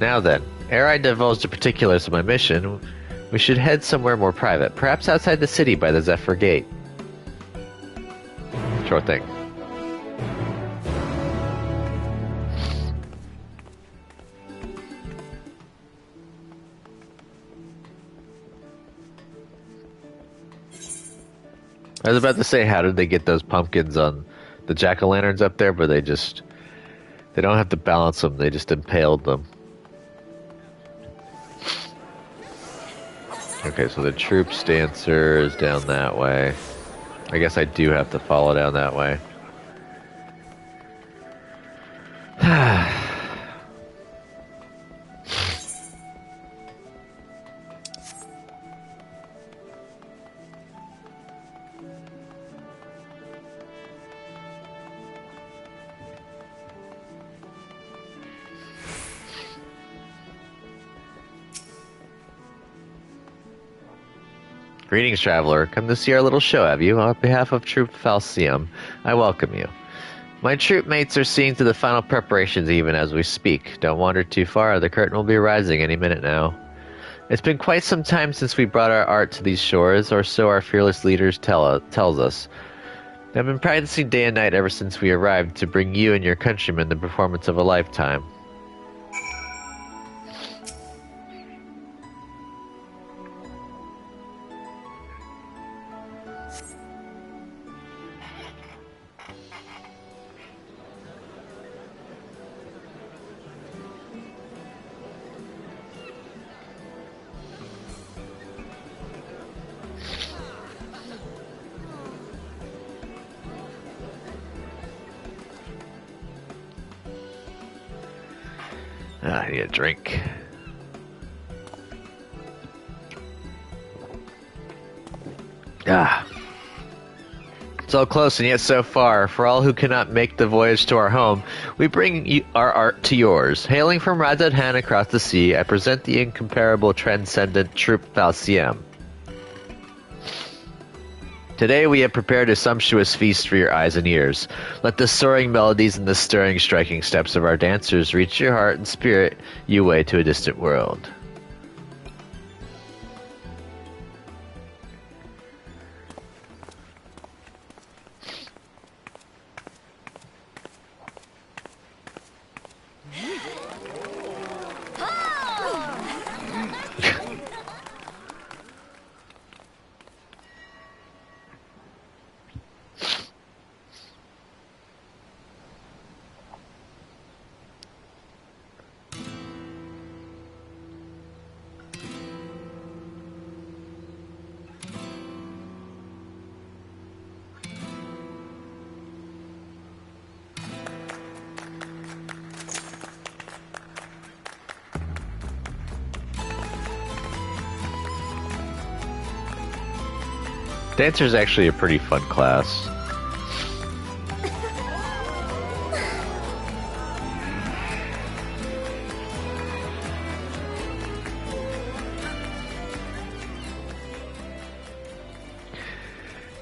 Now then, ere I divulge the particulars of my mission, we should head somewhere more private, perhaps outside the city by the Zephyr Gate. Sure thing. I was about to say, how did they get those pumpkins on the jack-o'-lanterns up there, but they don't have to balance them, they just impaled them. Okay, so the troops dancer is down that way. I guess I do have to follow down that way. Greetings, traveler. Come to see our little show, have you? On behalf of Troop Falcium, I welcome you. My troop mates are seeing to the final preparations even as we speak. Don't wander too far, the curtain will be rising any minute now. It's been quite some time since we brought our art to these shores, or so our fearless leaders tells us. I've been practicing day and night ever since we arrived to bring you and your countrymen the performance of a lifetime. I need a drink. So close and yet so far. For all who cannot make the voyage to our home, we bring our art to yours. Hailing from Radadhan across the sea, I present the incomparable transcendent Troop Falcium. Today we have prepared a sumptuous feast for your eyes and ears. Let the soaring melodies and the stirring, striking steps of our dancers reach your heart and spirit you away to a distant world. Dancer's actually a pretty fun class.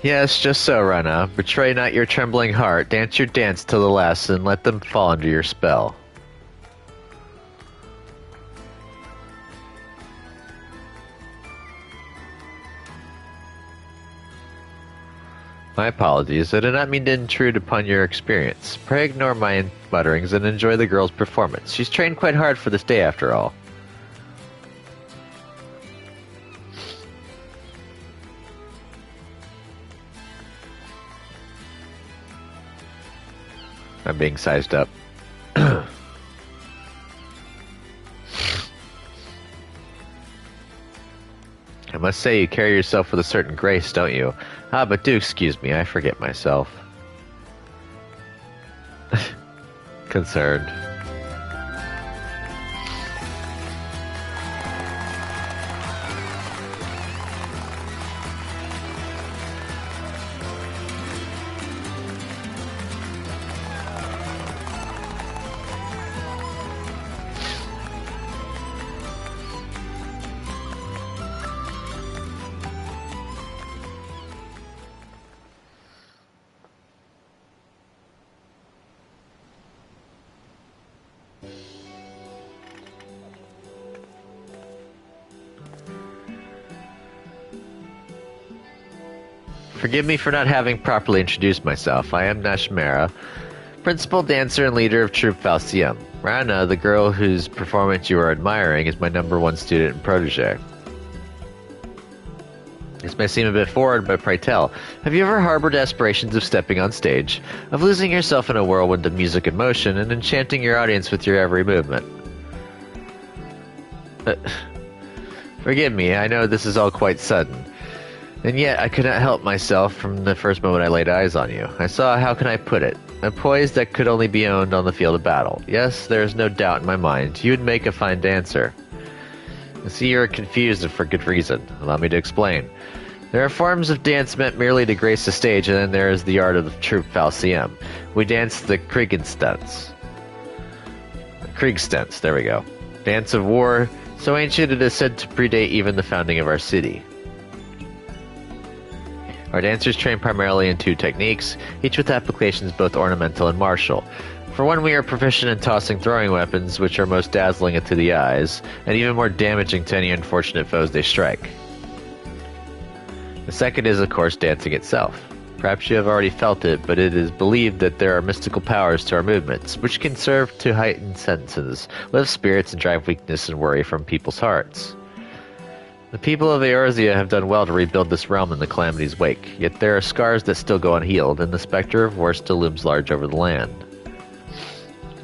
Yes, just so, Rana. Betray not your trembling heart. Dance your dance till the last, and let them fall under your spell. My apologies. I did not mean to intrude upon your experience. Pray ignore my mutterings and enjoy the girl's performance. She's trained quite hard for this day, after all. I'm being sized up. I must say you carry yourself with a certain grace, don't you? Ah, but do excuse me, I forget myself. Concerned. Forgive me for not having properly introduced myself. I am Nashmera, principal dancer and leader of Troupe Falcium. Rana, the girl whose performance you are admiring, is my #1 student and protege. This may seem a bit forward, but pray tell, have you ever harbored aspirations of stepping on stage, of losing yourself in a whirlwind of music and motion, and enchanting your audience with your every movement? Forgive me, I know this is all quite sudden. And yet, I could not help myself from the first moment I laid eyes on you. I saw, how can I put it, a poise that could only be owned on the field of battle. Yes, there is no doubt in my mind, you would make a fine dancer. I see you are confused and for good reason. Allow me to explain. There are forms of dance meant merely to grace the stage, and then there is the art of the Troupe Falcium. We dance the Kriegenstunts. Kriegsstunts, there we go. Dance of war, so ancient it is said to predate even the founding of our city. Our dancers train primarily in 2 techniques, each with applications both ornamental and martial. For one, we are proficient in tossing throwing weapons, which are most dazzling to the eyes, and even more damaging to any unfortunate foes they strike. The second is, of course, dancing itself. Perhaps you have already felt it, but it is believed that there are mystical powers to our movements, which can serve to heighten senses, lift spirits, and drive weakness and worry from people's hearts. The people of Eorzea have done well to rebuild this realm in the calamity's wake, yet there are scars that still go unhealed, and the specter of war still looms large over the land.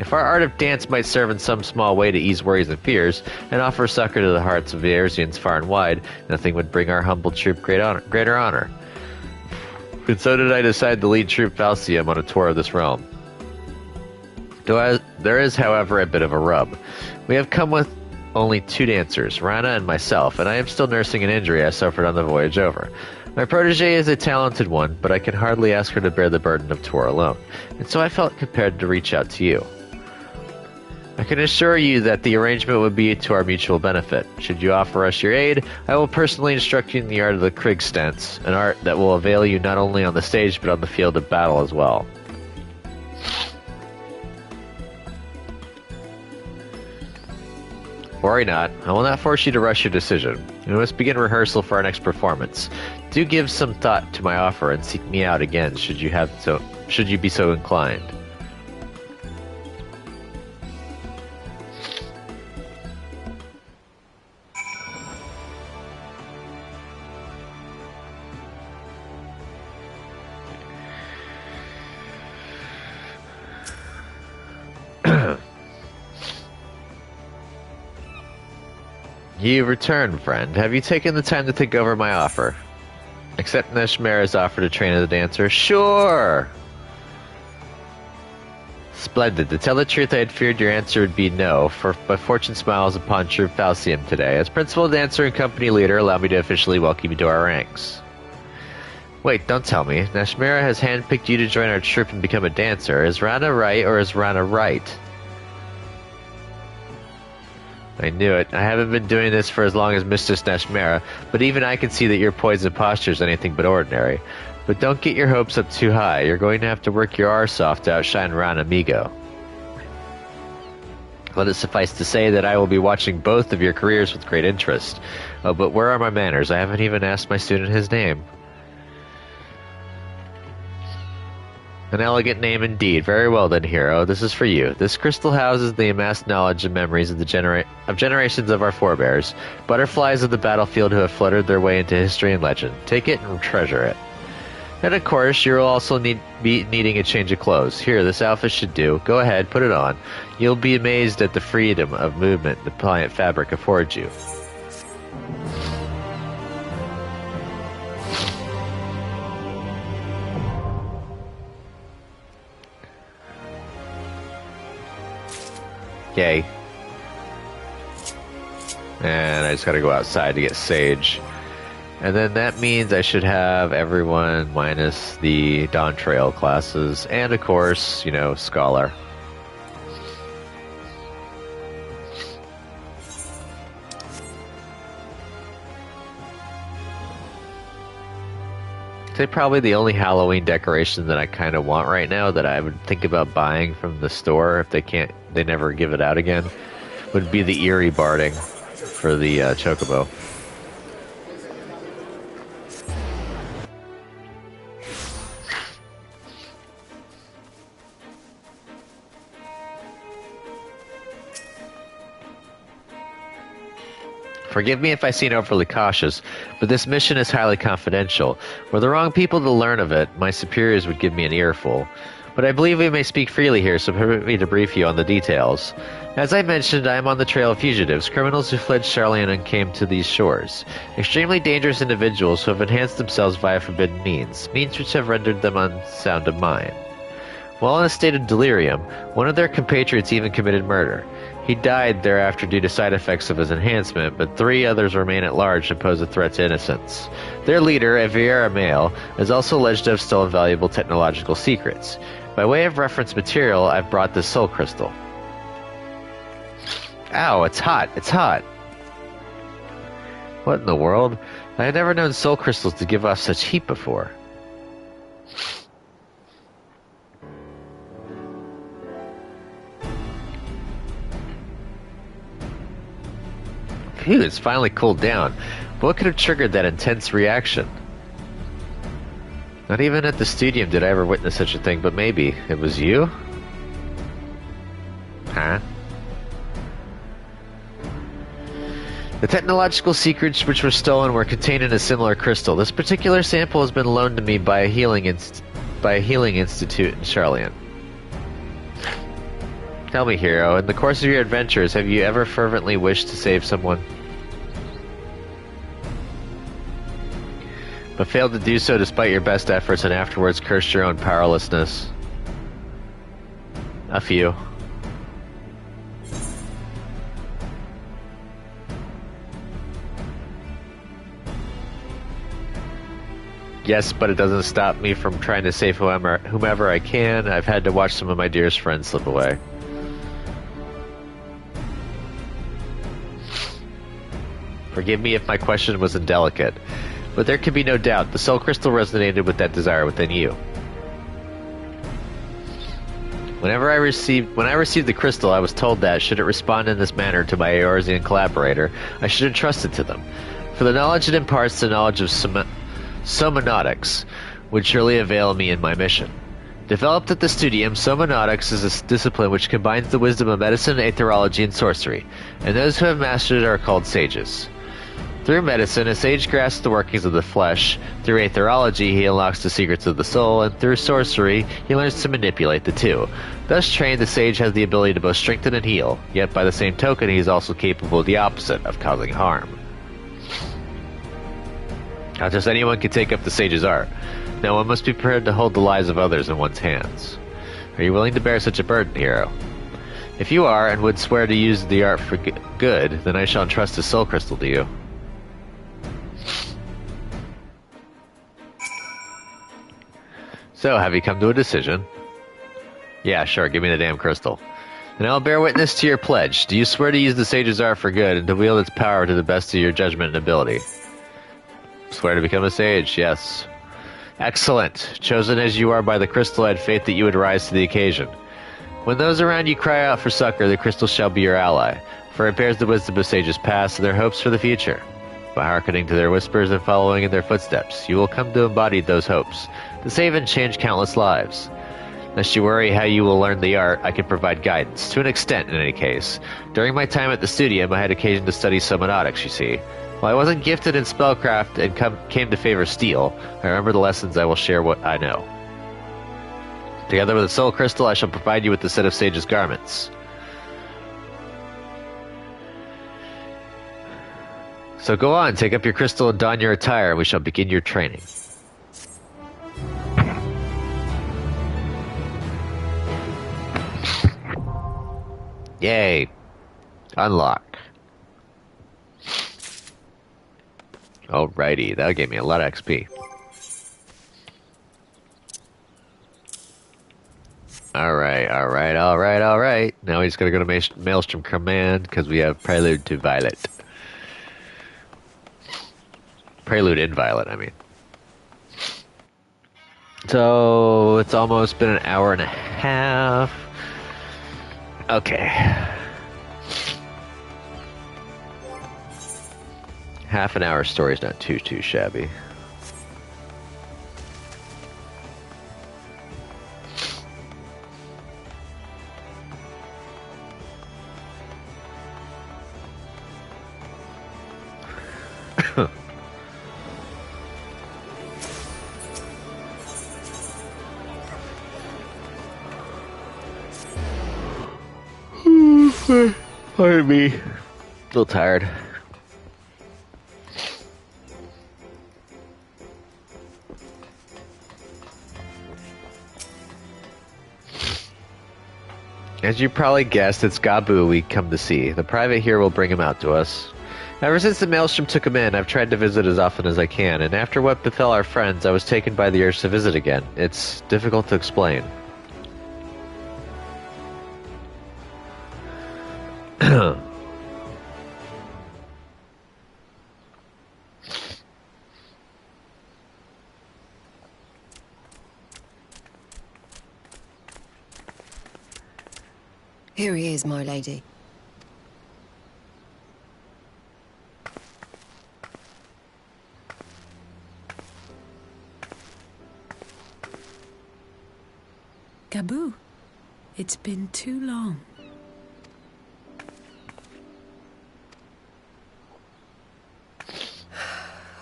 If our art of dance might serve in some small way to ease worries and fears, and offer succor to the hearts of the Eorzeans far and wide, nothing would bring our humble troupe greater honor. And so did I decide to lead Troupe Falcium on a tour of this realm. There is, however, a bit of a rub. We have come with only 2 dancers, Rana and myself, and I am still nursing an injury I suffered on the voyage over. My protege is a talented one, but I can hardly ask her to bear the burden of tour alone, and so I felt compelled to reach out to you. I can assure you that the arrangement would be to our mutual benefit. Should you offer us your aid, I will personally instruct you in the art of the Kriegsstunts, an art that will avail you not only on the stage but on the field of battle as well. Worry not, I will not force you to rush your decision. We must begin rehearsal for our next performance. Do give some thought to my offer and seek me out again should you be so inclined. You returned, friend. Have you taken the time to think over my offer? Accept Nashmera's offer to train as a dancer? Sure! Splendid. To tell the truth, I had feared your answer would be no, but fortune smiles upon Troupe Falcium today. As principal dancer and company leader, allow me to officially welcome you to our ranks. Wait, don't tell me. Nashmera has handpicked you to join our troupe and become a dancer. Is Rana right, or is Rana right? I knew it. I haven't been doing this for as long as Mistress Nashmera, but even I can see that your poise and posture is anything but ordinary. But don't get your hopes up too high. You're going to have to work your arse off to outshine Ron Amigo. Let it suffice to say that I will be watching both of your careers with great interest. Oh, but where are my manners? I haven't even asked my student his name. An elegant name indeed. Very well then, hero. This is for you. This crystal houses the amassed knowledge and memories of the generations of our forebears, butterflies of the battlefield who have fluttered their way into history and legend. Take it and treasure it. And of course, you will also be needing a change of clothes. Here, this outfit should do. Go ahead, put it on. You'll be amazed at the freedom of movement the pliant fabric affords you. Yay. And I just gotta go outside to get Sage. And then that means I should have everyone minus the Dawn Trail classes. And of course, you know, Scholar. Say probably the only Halloween decoration that I kind of want right now that I would think about buying from the store if they never give it out again, would be the Eerie Barding for the Chocobo. Forgive me if I seem overly cautious, but this mission is highly confidential. Were the wrong people to learn of it, my superiors would give me an earful. But I believe we may speak freely here, so permit me to brief you on the details. As I mentioned, I am on the trail of fugitives, criminals who fled Charlian and came to these shores. Extremely dangerous individuals who have enhanced themselves via forbidden means which have rendered them unsound of mind. While in a state of delirium, one of their compatriots even committed murder. He died thereafter due to side effects of his enhancement, but 3 others remain at large and pose a threat to innocence. Their leader, a Vieira male, is also alleged to have stolen valuable technological secrets. By way of reference material, I've brought this soul crystal. Ow, it's hot, it's hot! What in the world? I had never known soul crystals to give off such heat before. Phew, it's finally cooled down. But what could have triggered that intense reaction? Not even at the stadium did I ever witness such a thing, but maybe it was you? Huh? The technological secrets which were stolen were contained in a similar crystal. This particular sample has been loaned to me by a healing institute in Charlian. Tell me, hero, in the course of your adventures, have you ever fervently wished to save someone, but failed to do so despite your best efforts and afterwards cursed your own powerlessness? A few. Yes, but it doesn't stop me from trying to save whomever I can. I've had to watch some of my dearest friends slip away. Forgive me if my question was indelicate, but there can be no doubt the soul crystal resonated with that desire within you. When I received the crystal, I was told that, should it respond in this manner to my Eorzean collaborator, I should entrust it to them. For the knowledge it imparts, the knowledge of somonautics would surely avail me in my mission. Developed at the studium, somonautics is a discipline which combines the wisdom of medicine, aetherology, and sorcery, and those who have mastered it are called sages. Through medicine, a sage grasps the workings of the flesh. Through aetherology, he unlocks the secrets of the soul, and through sorcery, he learns to manipulate the two. Thus trained, the sage has the ability to both strengthen and heal, yet by the same token, he is also capable of the opposite, of causing harm. Not just anyone can take up the sage's art. No, one must be prepared to hold the lives of others in one's hands. Are you willing to bear such a burden, hero? If you are, and would swear to use the art for good, then I shall entrust this soul crystal to you. So, have you come to a decision? Yeah, sure, give me the damn crystal. And I'll bear witness to your pledge. Do you swear to use the sage's art for good and to wield its power to the best of your judgment and ability? Swear to become a sage, yes. Excellent. Chosen as you are by the crystal, I had faith that you would rise to the occasion. When those around you cry out for succor, the crystal shall be your ally, for it bears the wisdom of sages past and their hopes for the future. By hearkening to their whispers and following in their footsteps, you will come to embody those hopes, to save and change countless lives. Lest you worry how you will learn the art, I can provide guidance, to an extent in any case. During my time at the studium, I had occasion to study summonotics, you see. While I wasn't gifted in spellcraft and came to favor steel, I remember the lessons. I will share what I know. Together with the soul crystal, I shall provide you with the set of sage's garments. So go on, take up your crystal and don your attire, and we shall begin your training. Yay! Unlock. Alrighty, that gave me a lot of XP. Alright. Now we just gotta go to Maelstrom Command, because we have Prelude to Violet. Prelude in Violet, I mean. So, it's almost been an hour and a half. Okay. Half an hour story's not too shabby. Pardon me. A little tired. As you probably guessed, it's Gabu we come to see. The private here will bring him out to us. Ever since the Maelstrom took him in, I've tried to visit as often as I can, and after what befell our friends, I was taken by the urge to visit again. It's difficult to explain. Here he is, my lady. Gabu, it's been too long.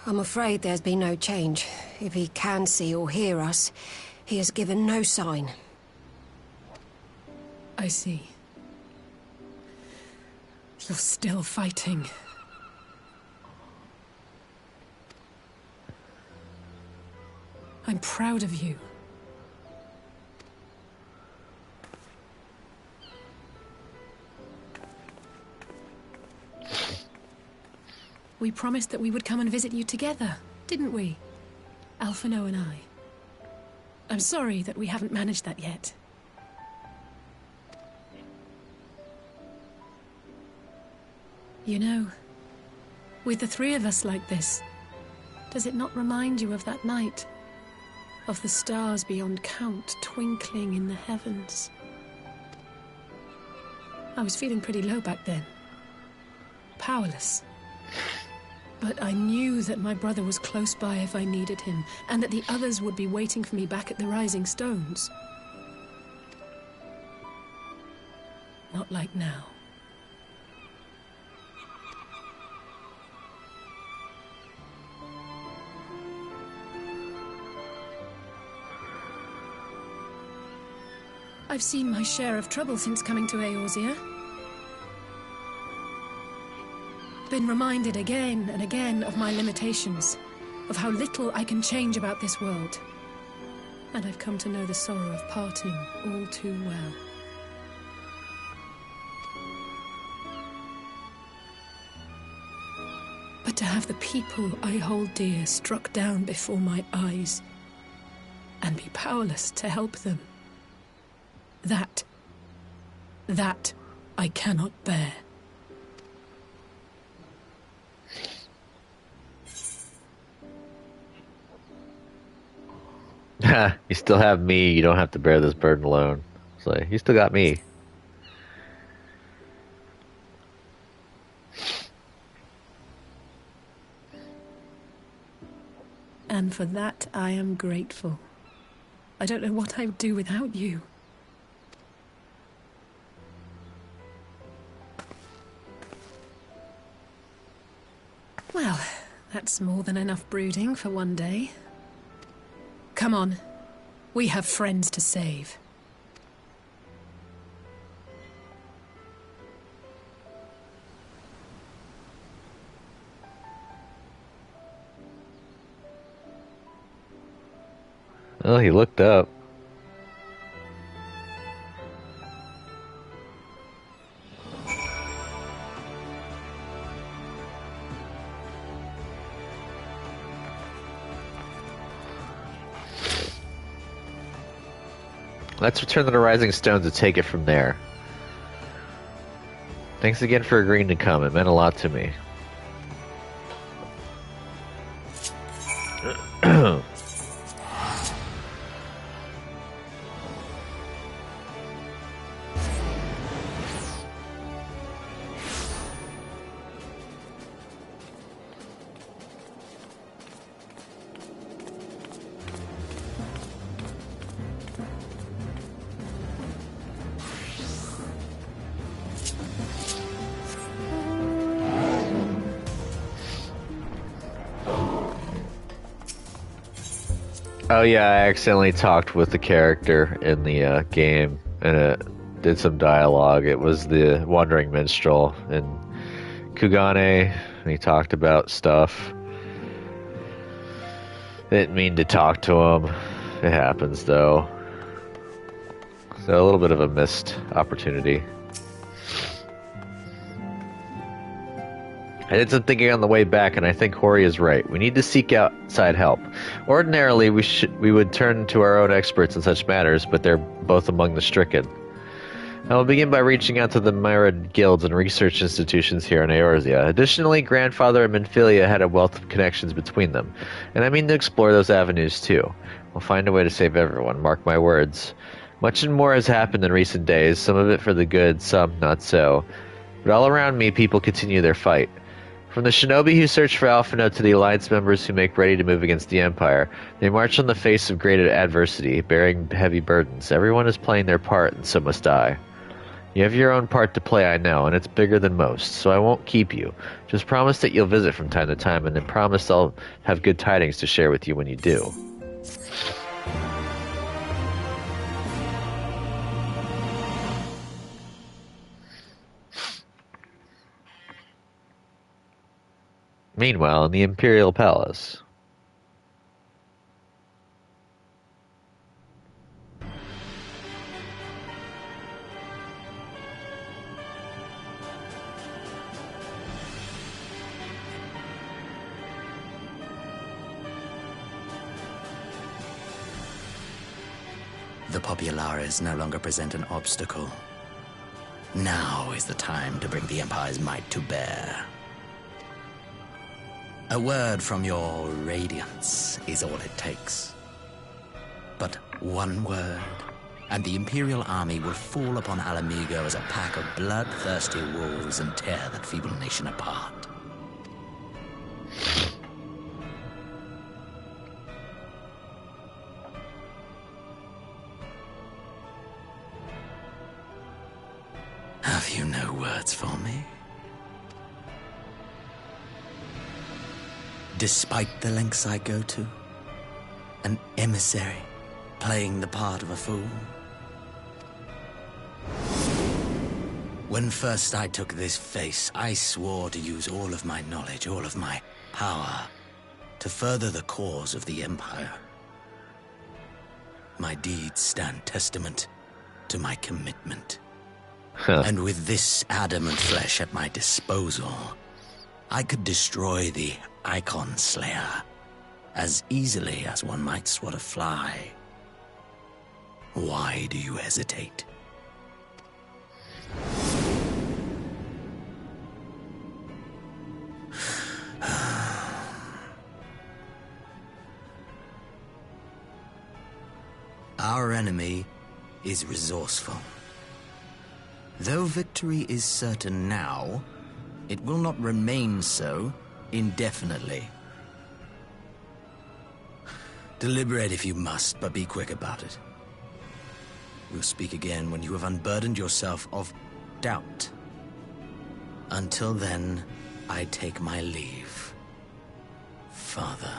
I'm afraid there's been no change. If he can see or hear us, he has given no sign. I see. You're still fighting. I'm proud of you. We promised that we would come and visit you together, didn't we? Alphino and I. I'm sorry that we haven't managed that yet. You know, with the three of us like this, does it not remind you of that night? Of the stars beyond count twinkling in the heavens? I was feeling pretty low back then. Powerless. But I knew that my brother was close by if I needed him, and that the others would be waiting for me back at the Rising Stones. Not like now. I've seen my share of trouble since coming to Eorzea. Been reminded again and again of my limitations, of how little I can change about this world. And I've come to know the sorrow of parting all too well. But to have the people I hold dear struck down before my eyes, and be powerless to help them, that I cannot bear. You still have me. You don't have to bear this burden alone. It's like, you still got me. And for that, I am grateful. I don't know what I would do without you. Well, that's more than enough brooding for one day. Come on. We have friends to save. Oh, he looked up. Let's return to the Rising Stones and take it from there. Thanks again for agreeing to come. It meant a lot to me. Oh yeah, I accidentally talked with the character in the game, and it did some dialogue. It was the Wandering Minstrel in Kugane, and he talked about stuff. Didn't mean to talk to him. It happens, though. So a little bit of a missed opportunity. I did some thinking on the way back, and I think Hori is right. We need to seek outside help. Ordinarily, we would turn to our own experts in such matters, but they're both among the stricken. I will begin by reaching out to the myriad guilds and research institutions here in Eorzea. Additionally, Grandfather and Minfilia had a wealth of connections between them, and I mean to explore those avenues too. We'll find a way to save everyone, mark my words. Much and more has happened in recent days, some of it for the good, some not so. But all around me, people continue their fight. From the shinobi who search for Alphinaud to the Alliance members who make ready to move against the Empire, they march on the face of great adversity, bearing heavy burdens. Everyone is playing their part, and so must I. You have your own part to play, I know, and it's bigger than most, so I won't keep you. Just promise that you'll visit from time to time, and then promise I'll have good tidings to share with you when you do. Meanwhile, in the Imperial Palace. The Populares no longer present an obstacle. Now is the time to bring the Empire's might to bear. A word from your Radiance is all it takes. But one word, and the Imperial army will fall upon Alamigo as a pack of bloodthirsty wolves and tear that feeble nation apart. Have you no words for me? Despite the lengths I go to, an emissary playing the part of a fool. When first I took this face, I swore to use all of my knowledge, all of my power, to further the cause of the Empire. My deeds stand testament to my commitment. And with this adamant flesh at my disposal, I could destroy the Icon Slayer as easily as one might swat a fly. Why do you hesitate? Our enemy is resourceful. Though victory is certain now, it will not remain so indefinitely. Deliberate if you must, but be quick about it. We'll speak again when you have unburdened yourself of doubt. Until then, I take my leave, Father.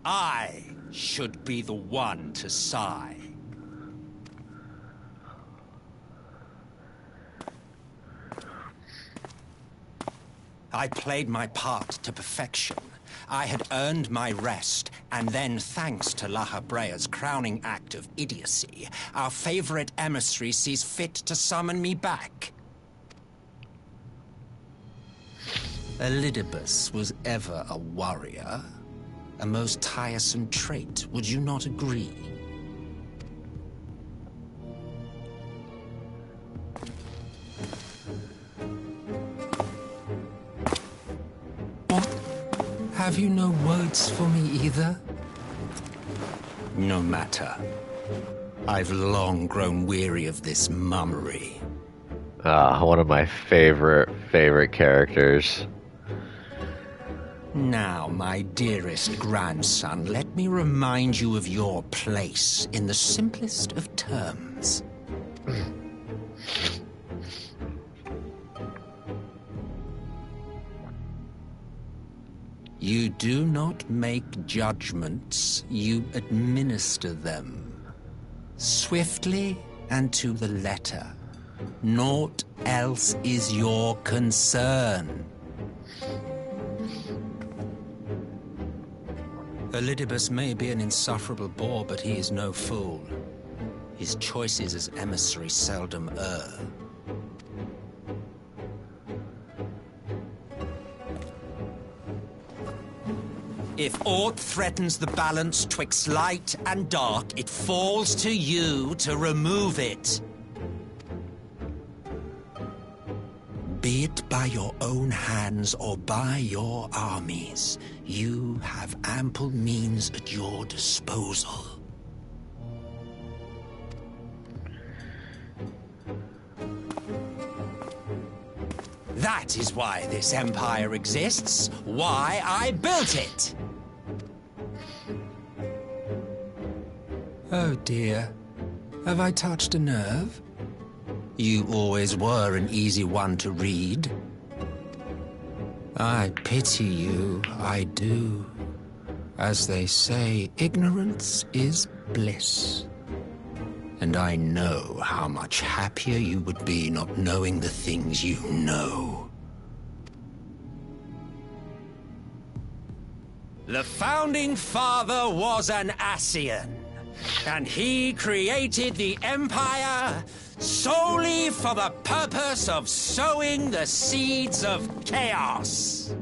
I should be the one to sigh. I played my part to perfection. I had earned my rest, and then, thanks to La Habrea's crowning act of idiocy, our favorite emissary sees fit to summon me back. Elidibus was ever a warrior. A most tiresome trait, would you not agree? What? Have you no words for me either? No matter. I've long grown weary of this mummery. Ah, one of my favorite characters. Now, my dearest grandson, let me remind you of your place in the simplest of terms. You do not make judgments, you administer them. Swiftly and to the letter. Naught else is your concern. Elidibus may be an insufferable bore, but he is no fool. His choices as emissary seldom err. If aught threatens the balance twixt light and dark, it falls to you to remove it. Be it by your own hands or by your armies, you have ample means at your disposal. That is why this empire exists, why I built it. Oh dear, have I touched a nerve? You always were an easy one to read. I pity you, I do. As they say, ignorance is bliss. And I know how much happier you would be not knowing the things you know. The Founding Father was an Ascian, and he created the Empire solely for the purpose of sowing the seeds of chaos.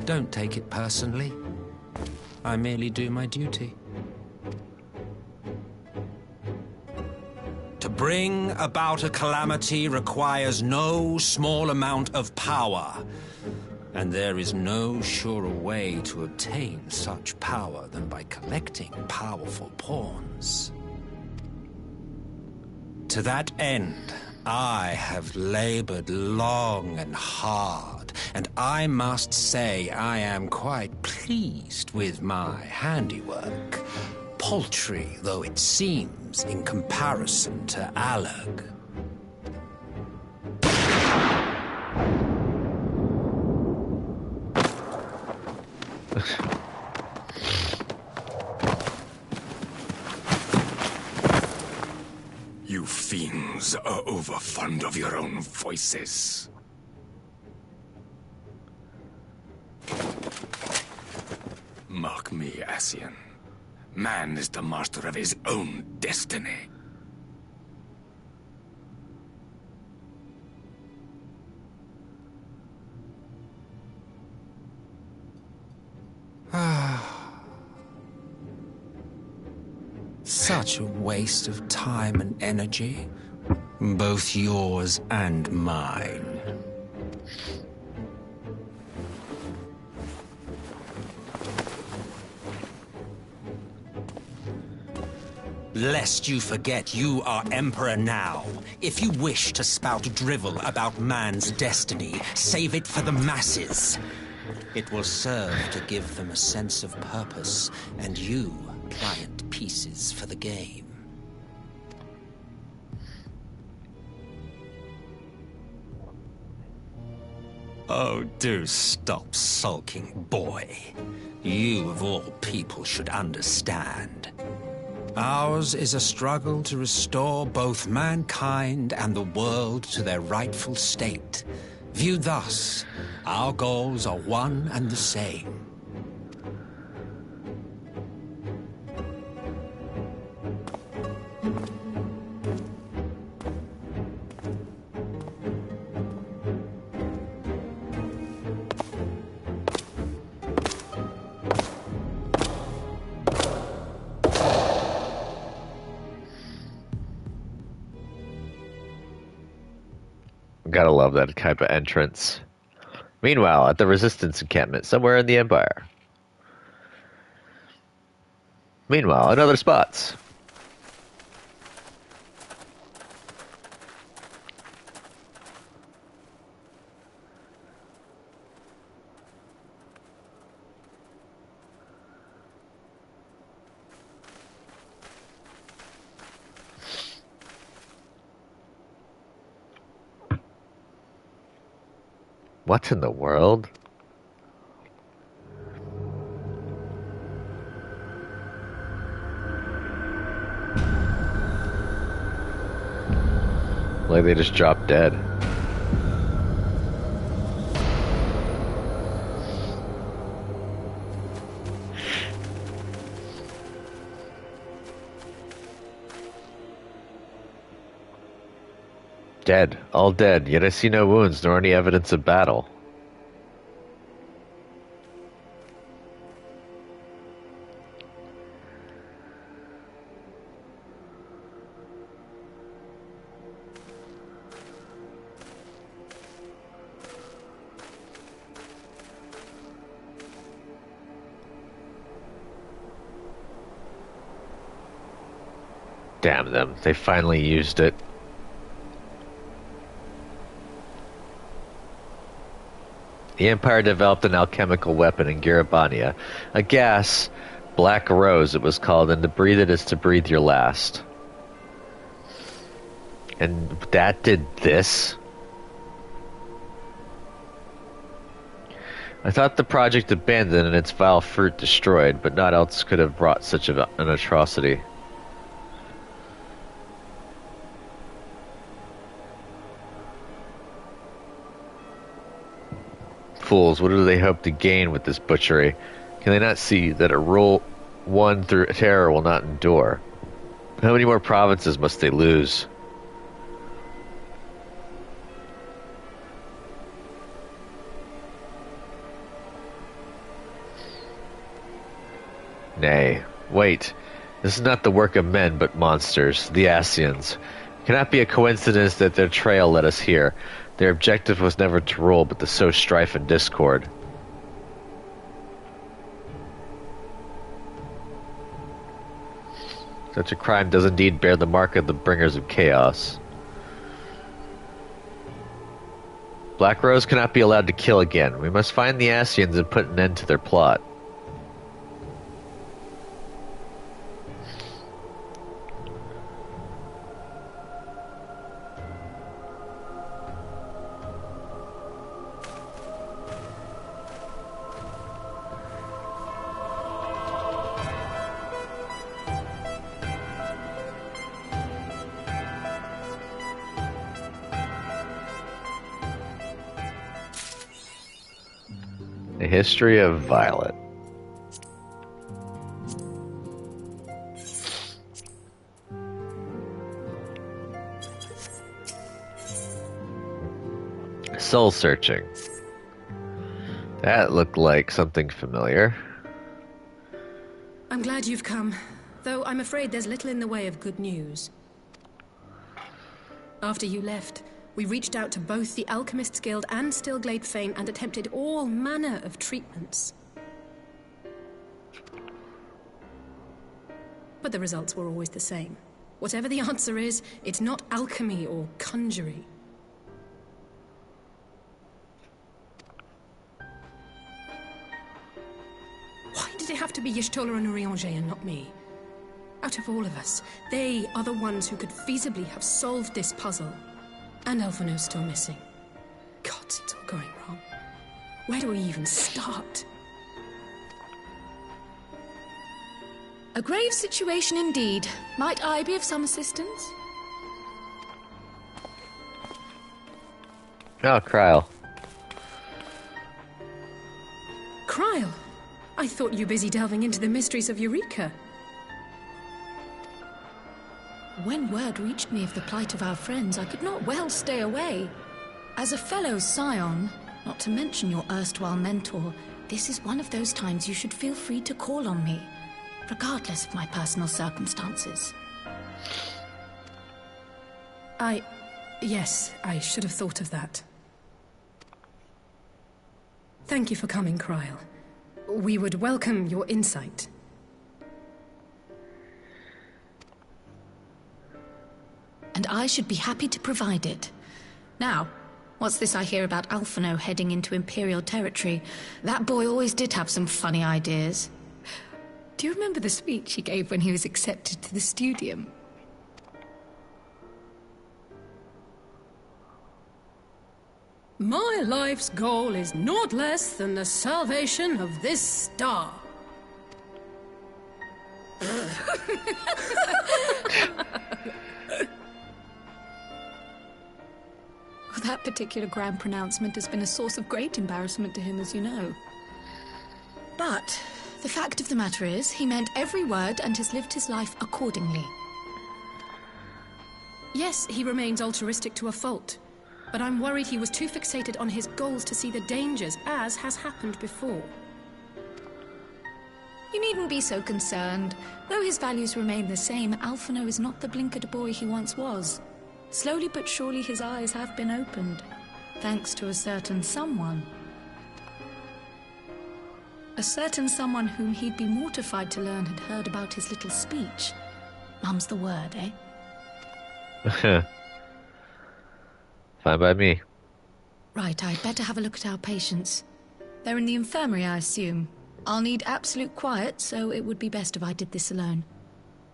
Don't take it personally. I merely do my duty. To bring about a calamity requires no small amount of power. And there is no surer way to obtain such power than by collecting powerful pawns. To that end, I have labored long and hard, and I must say I am quite pleased with my handiwork, paltry though it seems in comparison to Alag. You fiends are overfond of your own voices. Mark me, Ascian. Man is the master of his own destiny. Such a waste of time and energy. Both yours and mine. Lest you forget, you are Emperor now. If you wish to spout drivel about man's destiny, save it for the masses. It will serve to give them a sense of purpose, and you pliant pieces for the game. Oh, do stop sulking, boy. You, of all people, should understand. Ours is a struggle to restore both mankind and the world to their rightful state. Viewed thus, our goals are one and the same. Gotta love that type of entrance. Meanwhile, at the Resistance encampment, somewhere in the Empire. Meanwhile, in other spots. What in the world? Like they just dropped dead. Dead, all dead, yet I see no wounds nor any evidence of battle. Damn them, they finally used it. The Empire developed an alchemical weapon in Garabania, a gas, Black Rose it was called, and to breathe it is to breathe your last. And that did this? I thought the project abandoned and its vile fruit destroyed, but naught else could have brought such an atrocity. Fools, what do they hope to gain with this butchery? Can they not see that a rule won through terror will not endure? How many more provinces must they lose? Nay, wait. This is not the work of men, but monsters, the Ascians. It cannot be a coincidence that their trail led us here. Their objective was never to rule, but to sow strife and discord. Such a crime does indeed bear the mark of the bringers of chaos. Black Rose cannot be allowed to kill again. We must find the Ascians and put an end to their plot. The history of Violet. Soul searching. That looked like something familiar. I'm glad you've come. though I'm afraid there's little in the way of good news. After you left, we reached out to both the Alchemists Guild and Stillglade Fane and attempted all manner of treatments. But the results were always the same. Whatever the answer is, it's not alchemy or conjury. Why did it have to be Y'shtola and Urianger and not me? Out of all of us, they are the ones who could feasibly have solved this puzzle. And Alphino's still missing. Gods, it's all going wrong. Where do we even start? A grave situation indeed. Might I be of some assistance? Oh, Kryl. Kryl! I thought you busy delving into the mysteries of Eureka. When word reached me of the plight of our friends, I could not well stay away. As a fellow scion, not to mention your erstwhile mentor, this is one of those times you should feel free to call on me, regardless of my personal circumstances. Yes, I should have thought of that. Thank you for coming, Kryl. We would welcome your insight. And I should be happy to provide it. Now, what's this I hear about Alphino heading into Imperial territory? That boy always did have some funny ideas. Do you remember the speech he gave when he was accepted to the Studium? My life's goal is naught less than the salvation of this star. That particular grand pronouncement has been a source of great embarrassment to him, as you know. But the fact of the matter is, he meant every word and has lived his life accordingly. Yes, he remains altruistic to a fault. But I'm worried he was too fixated on his goals to see the dangers, as has happened before. You needn't be so concerned. Though his values remain the same, Alphino is not the blinkered boy he once was. Slowly but surely his eyes have been opened, thanks to a certain someone. A certain someone whom he'd be mortified to learn had heard about his little speech. Mum's the word, eh? Fine by me. Right, I'd better have a look at our patients. They're in the infirmary, I assume. I'll need absolute quiet, so it would be best if I did this alone.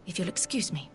If you'll excuse me.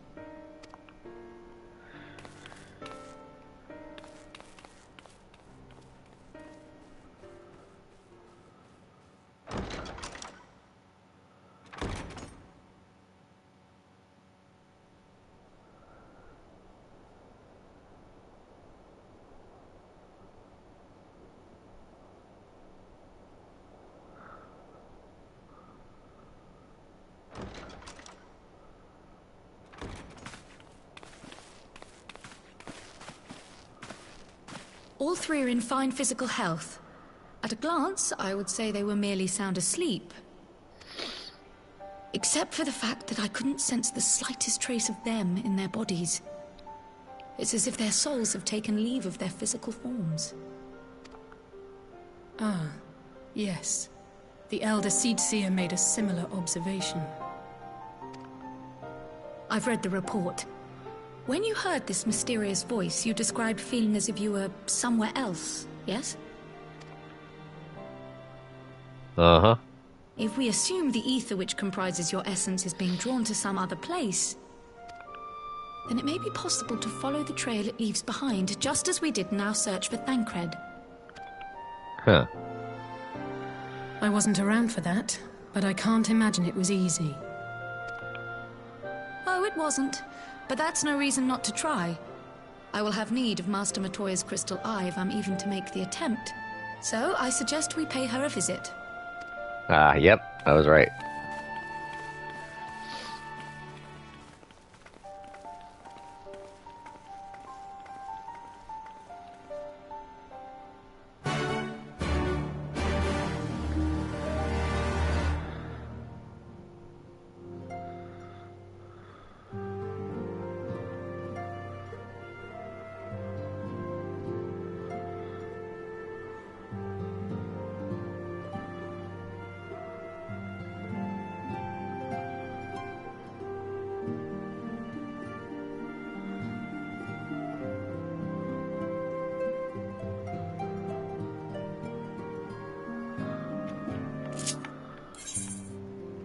All three are in fine physical health. At a glance, I would say they were merely sound asleep. Except for the fact that I couldn't sense the slightest trace of them in their bodies. It's as if their souls have taken leave of their physical forms. Ah, yes. The Elder Seedseer made a similar observation. I've read the report. When you heard this mysterious voice, you described feeling as if you were somewhere else, yes? Uh-huh. If we assume the ether which comprises your essence is being drawn to some other place, then it may be possible to follow the trail it leaves behind, just as we did in our search for Thancred. Huh. I wasn't around for that, but I can't imagine it was easy. Oh, it wasn't. But that's no reason not to try. I will have need of Master Matoya's crystal eye if I'm even to make the attempt. So I suggest we pay her a visit. Ah, yep, I was right.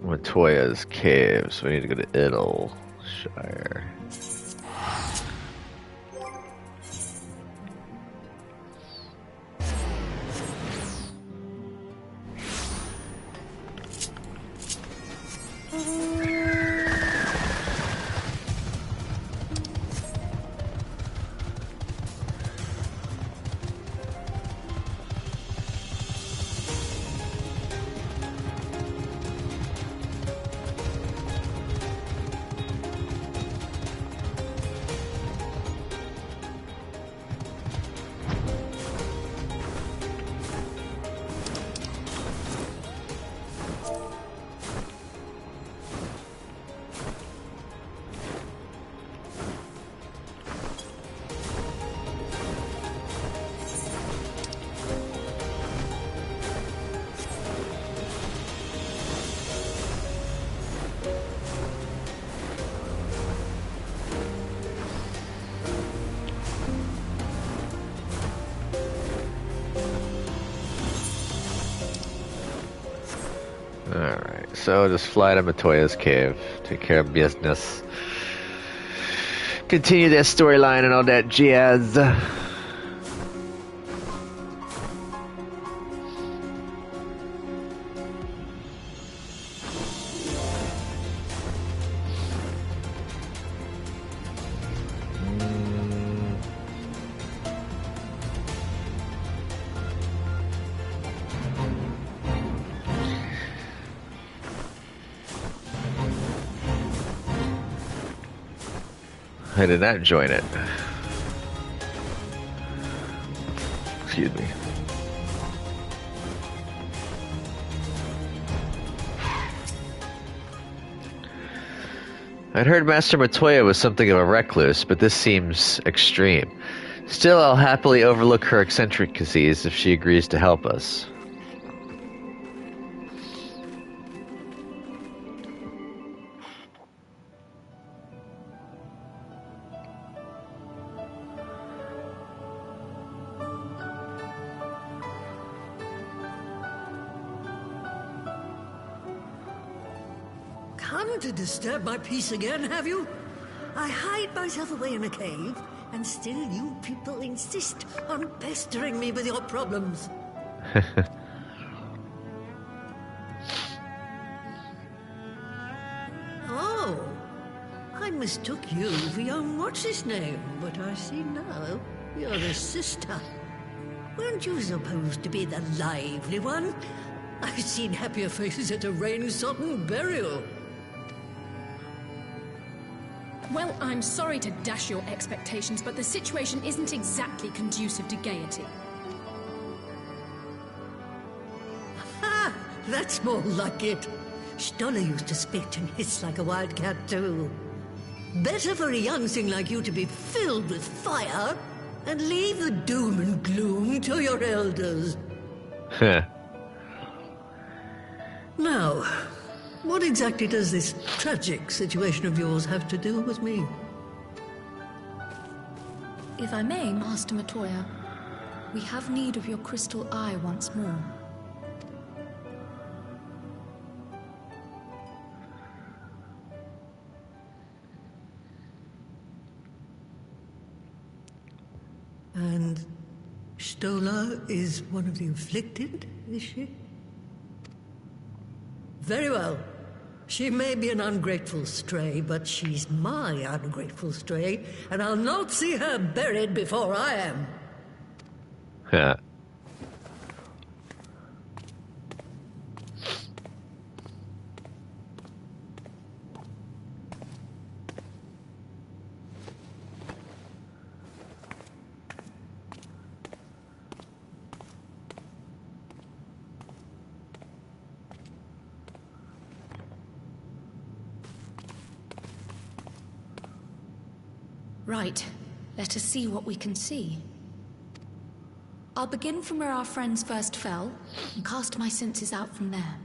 Matoya's caves. We need to go to Idleshire. Alright, so just fly to Matoya's cave, take care of business, continue that storyline and all that jazz. I did not join it. Excuse me. I'd heard Master Matoya was something of a recluse, but this seems extreme. Still, I'll happily overlook her eccentricities if she agrees to help us. Come to disturb my peace again, have you? I hide myself away in a cave, and still you people insist on pestering me with your problems. Oh, I mistook you for young what's-his-name, but I see now you're the sister. Weren't you supposed to be the lively one? I've seen happier faces at a rain-sodden burial. Well, I'm sorry to dash your expectations, but the situation isn't exactly conducive to gaiety. Ha! That's more like it. Stoller used to spit and hiss like a wildcat too. Better for a young thing like you to be filled with fire and leave the doom and gloom to your elders. Now, what exactly does this tragic situation of yours have to do with me? If I may, Master Matoya, we have need of your crystal eye once more. And Stoller is one of the afflicted, is she? Very well. She may be an ungrateful stray, but she's my ungrateful stray, and I'll not see her buried before I am. Yeah. Right. Let us see what we can see. I'll begin from where our friends first fell, and cast my senses out from there.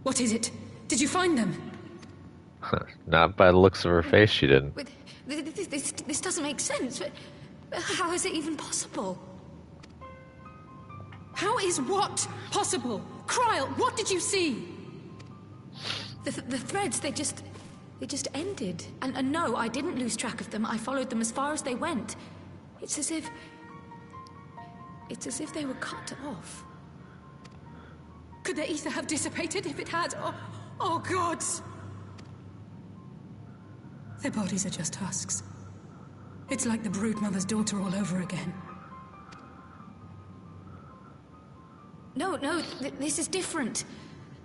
What is it? Did you find them? Not by the looks of her face, she didn't. But this doesn't make sense. How is it even possible? How is what possible? Kryl, what did you see? The threads, they just ended. And no, I didn't lose track of them. I followed them as far as they went. It's as if they were cut off. Could their ether have dissipated if it had? Oh gods! Their bodies are just husks. It's like the Broodmother's daughter all over again. No, this is different.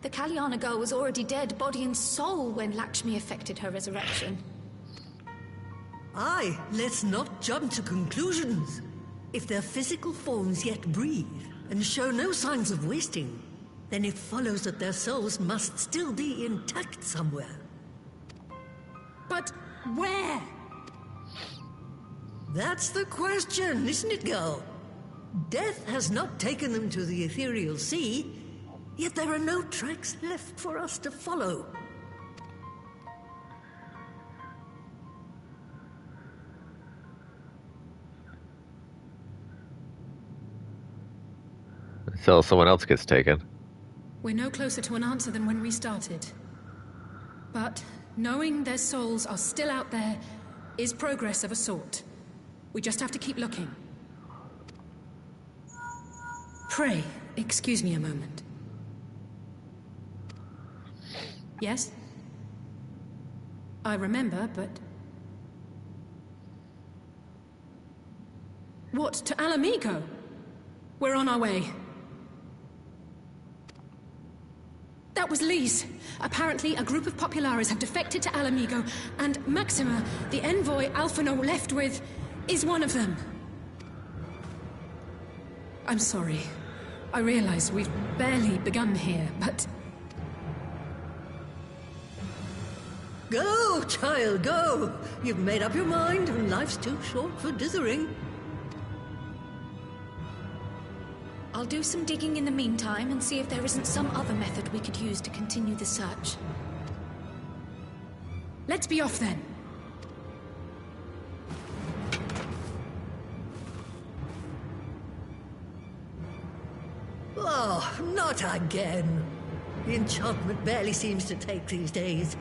The Kalyana girl was already dead, body and soul, when Lakshmi effected her resurrection. Aye, let's not jump to conclusions. If their physical forms yet breathe and show no signs of wasting, then it follows that their souls must still be intact somewhere. But where? That's the question, isn't it, girl? Death has not taken them to the ethereal sea, yet there are no tracks left for us to follow. Until someone else gets taken. We're no closer to an answer than when we started. But knowing their souls are still out there is progress of a sort. We just have to keep looking. Pray, excuse me a moment. Yes? I remember, but... What, to Alamigo? We're on our way. That was Lee's. Apparently, a group of Populares have defected to Alamigo, and Maxima, the envoy Alphino left with, is one of them. I'm sorry. I realize we've barely begun here, but... Go, child, go! You've made up your mind, and life's too short for dithering. I'll do some digging in the meantime and see if there isn't some other method we could use to continue the search. Let's be off then. Oh, not again. The enchantment barely seems to take these days.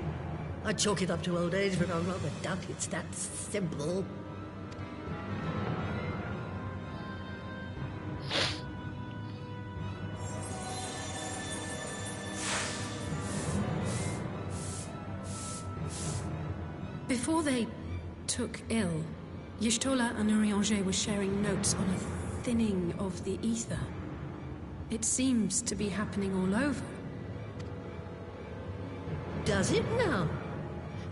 I chalk it up to old age, but I rather doubt it's that simple. Before they took ill, Y'shtola and Urianger were sharing notes on a thinning of the ether. It seems to be happening all over. Does it now?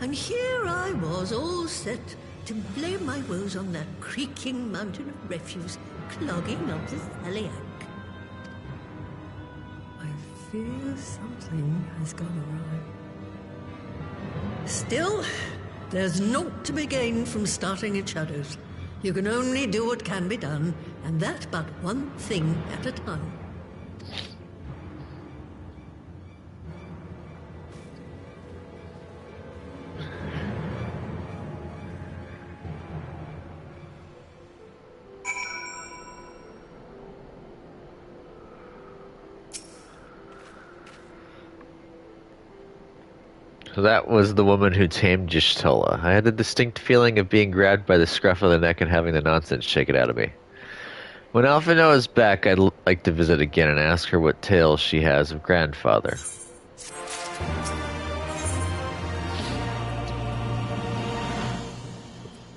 And here I was, all set to blame my woes on that creaking mountain of refuse clogging up the Thaliac. I fear something has gone awry. Still, there's naught to be gained from starting in shadows. You can only do what can be done, and that but one thing at a time. So that was the woman who tamed Y'shtola. I had a distinct feeling of being grabbed by the scruff of the neck and having the nonsense shaken out of me. When Alphino is back, I'd like to visit again and ask her what tales she has of grandfather.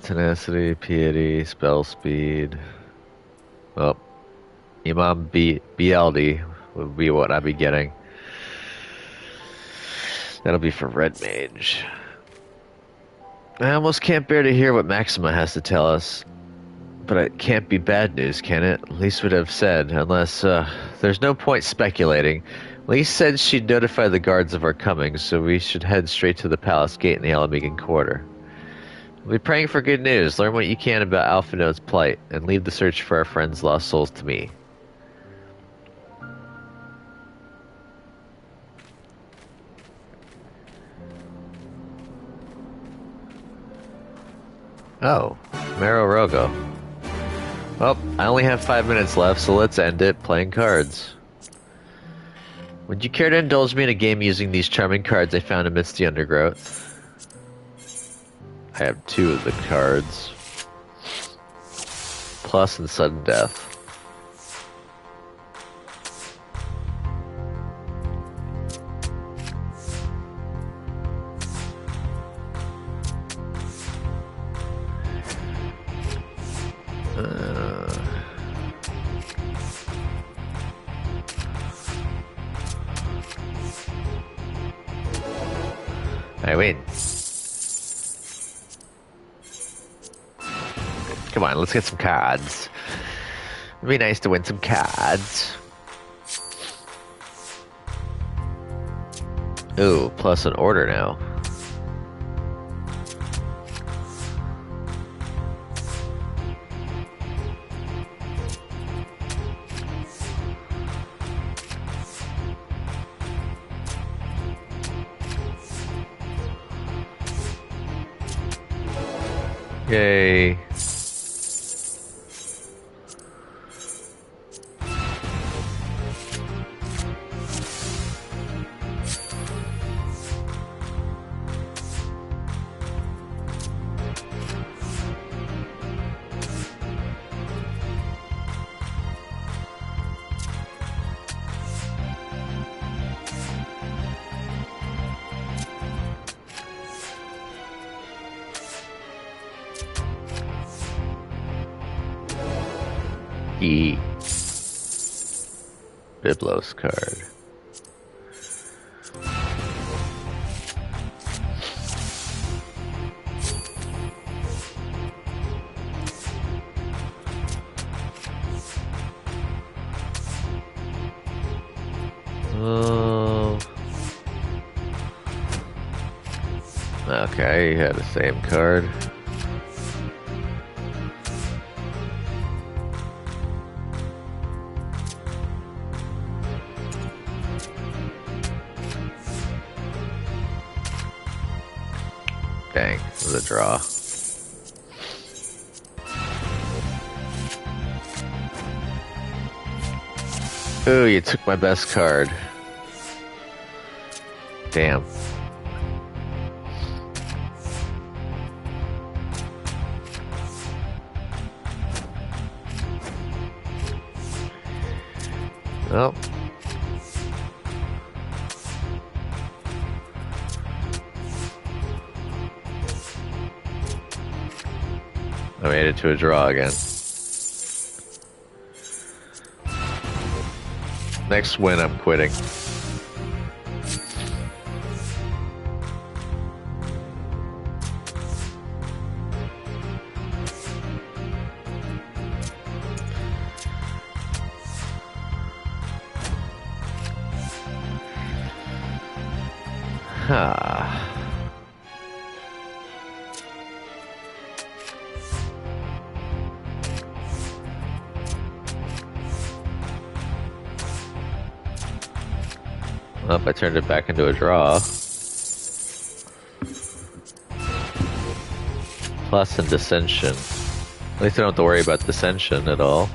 Tenacity, piety, spell speed. Well, Imam BLD would be what I'd be getting. That'll be for Red Mage. I almost can't bear to hear what Maxima has to tell us. But it can't be bad news, can it? Lise would have said, unless, there's no point speculating. Lise said she'd notify the guards of our coming, so we should head straight to the palace gate in the Alamigan Quarter. We'll be praying for good news, learn what you can about Alphino's plight, and leave the search for our friends' lost souls to me. Oh, Mero Rogo. Well, I only have 5 minutes left, so let's end it playing cards. Would you care to indulge me in a game using these charming cards I found amidst the undergrowth? I have 2 of the cards. Plus and sudden death. I win. Come on, let's get some cards. It'd be nice to win some cards. Ooh, plus an order now. Yay. E. Biblos card. Okay, you had the same card. Dang, it was a draw. Ooh, you took my best card. Damn. Well. I made it to a draw again. Next win, I'm quitting. Well, if I turned it back into a draw. Plus and dissension. At least I don't have to worry about dissension at all.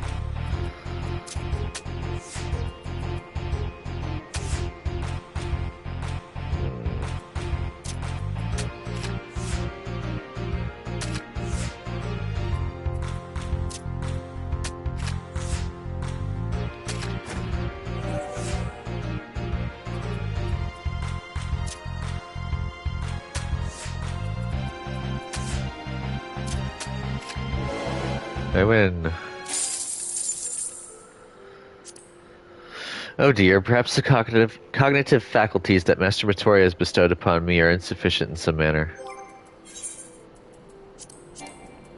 I win. Oh dear, perhaps the cognitive faculties that Master Matoria has bestowed upon me are insufficient in some manner.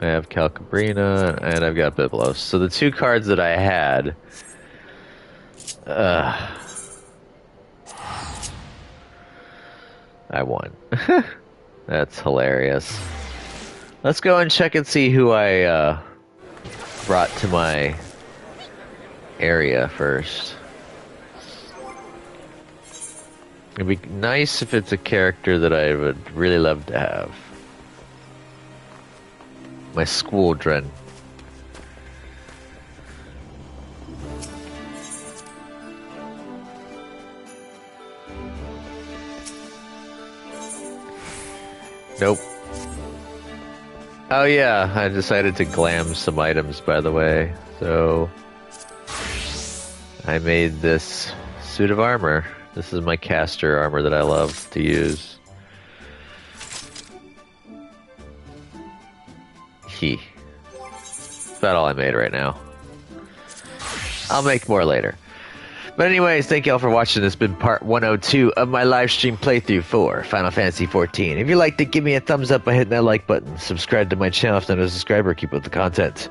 I have Calcabrina, and I've got Biblos. So the 2 cards that I had... I won. That's hilarious. Let's go and check and see who I brought to my area first. It'd be nice if it's a character that I would really love to have. my squadron. Nope. Oh yeah, I decided to glam some items, by the way. So I made this suit of armor. This is my caster armor that I love to use. That's about all I made right now. I'll make more later. But anyways, thank you all for watching. This has been part 102 of my live stream playthrough for Final Fantasy XIV. If you liked it, give me a thumbs up by hitting that like button. Subscribe to my channel if you're not a subscriber. Keep up the content.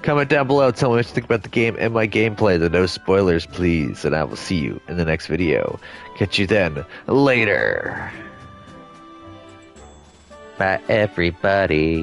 Comment down below. Tell me what you think about the game and my gameplay. The no spoilers, please. And I will see you in the next video. Catch you then. Later. Bye, everybody.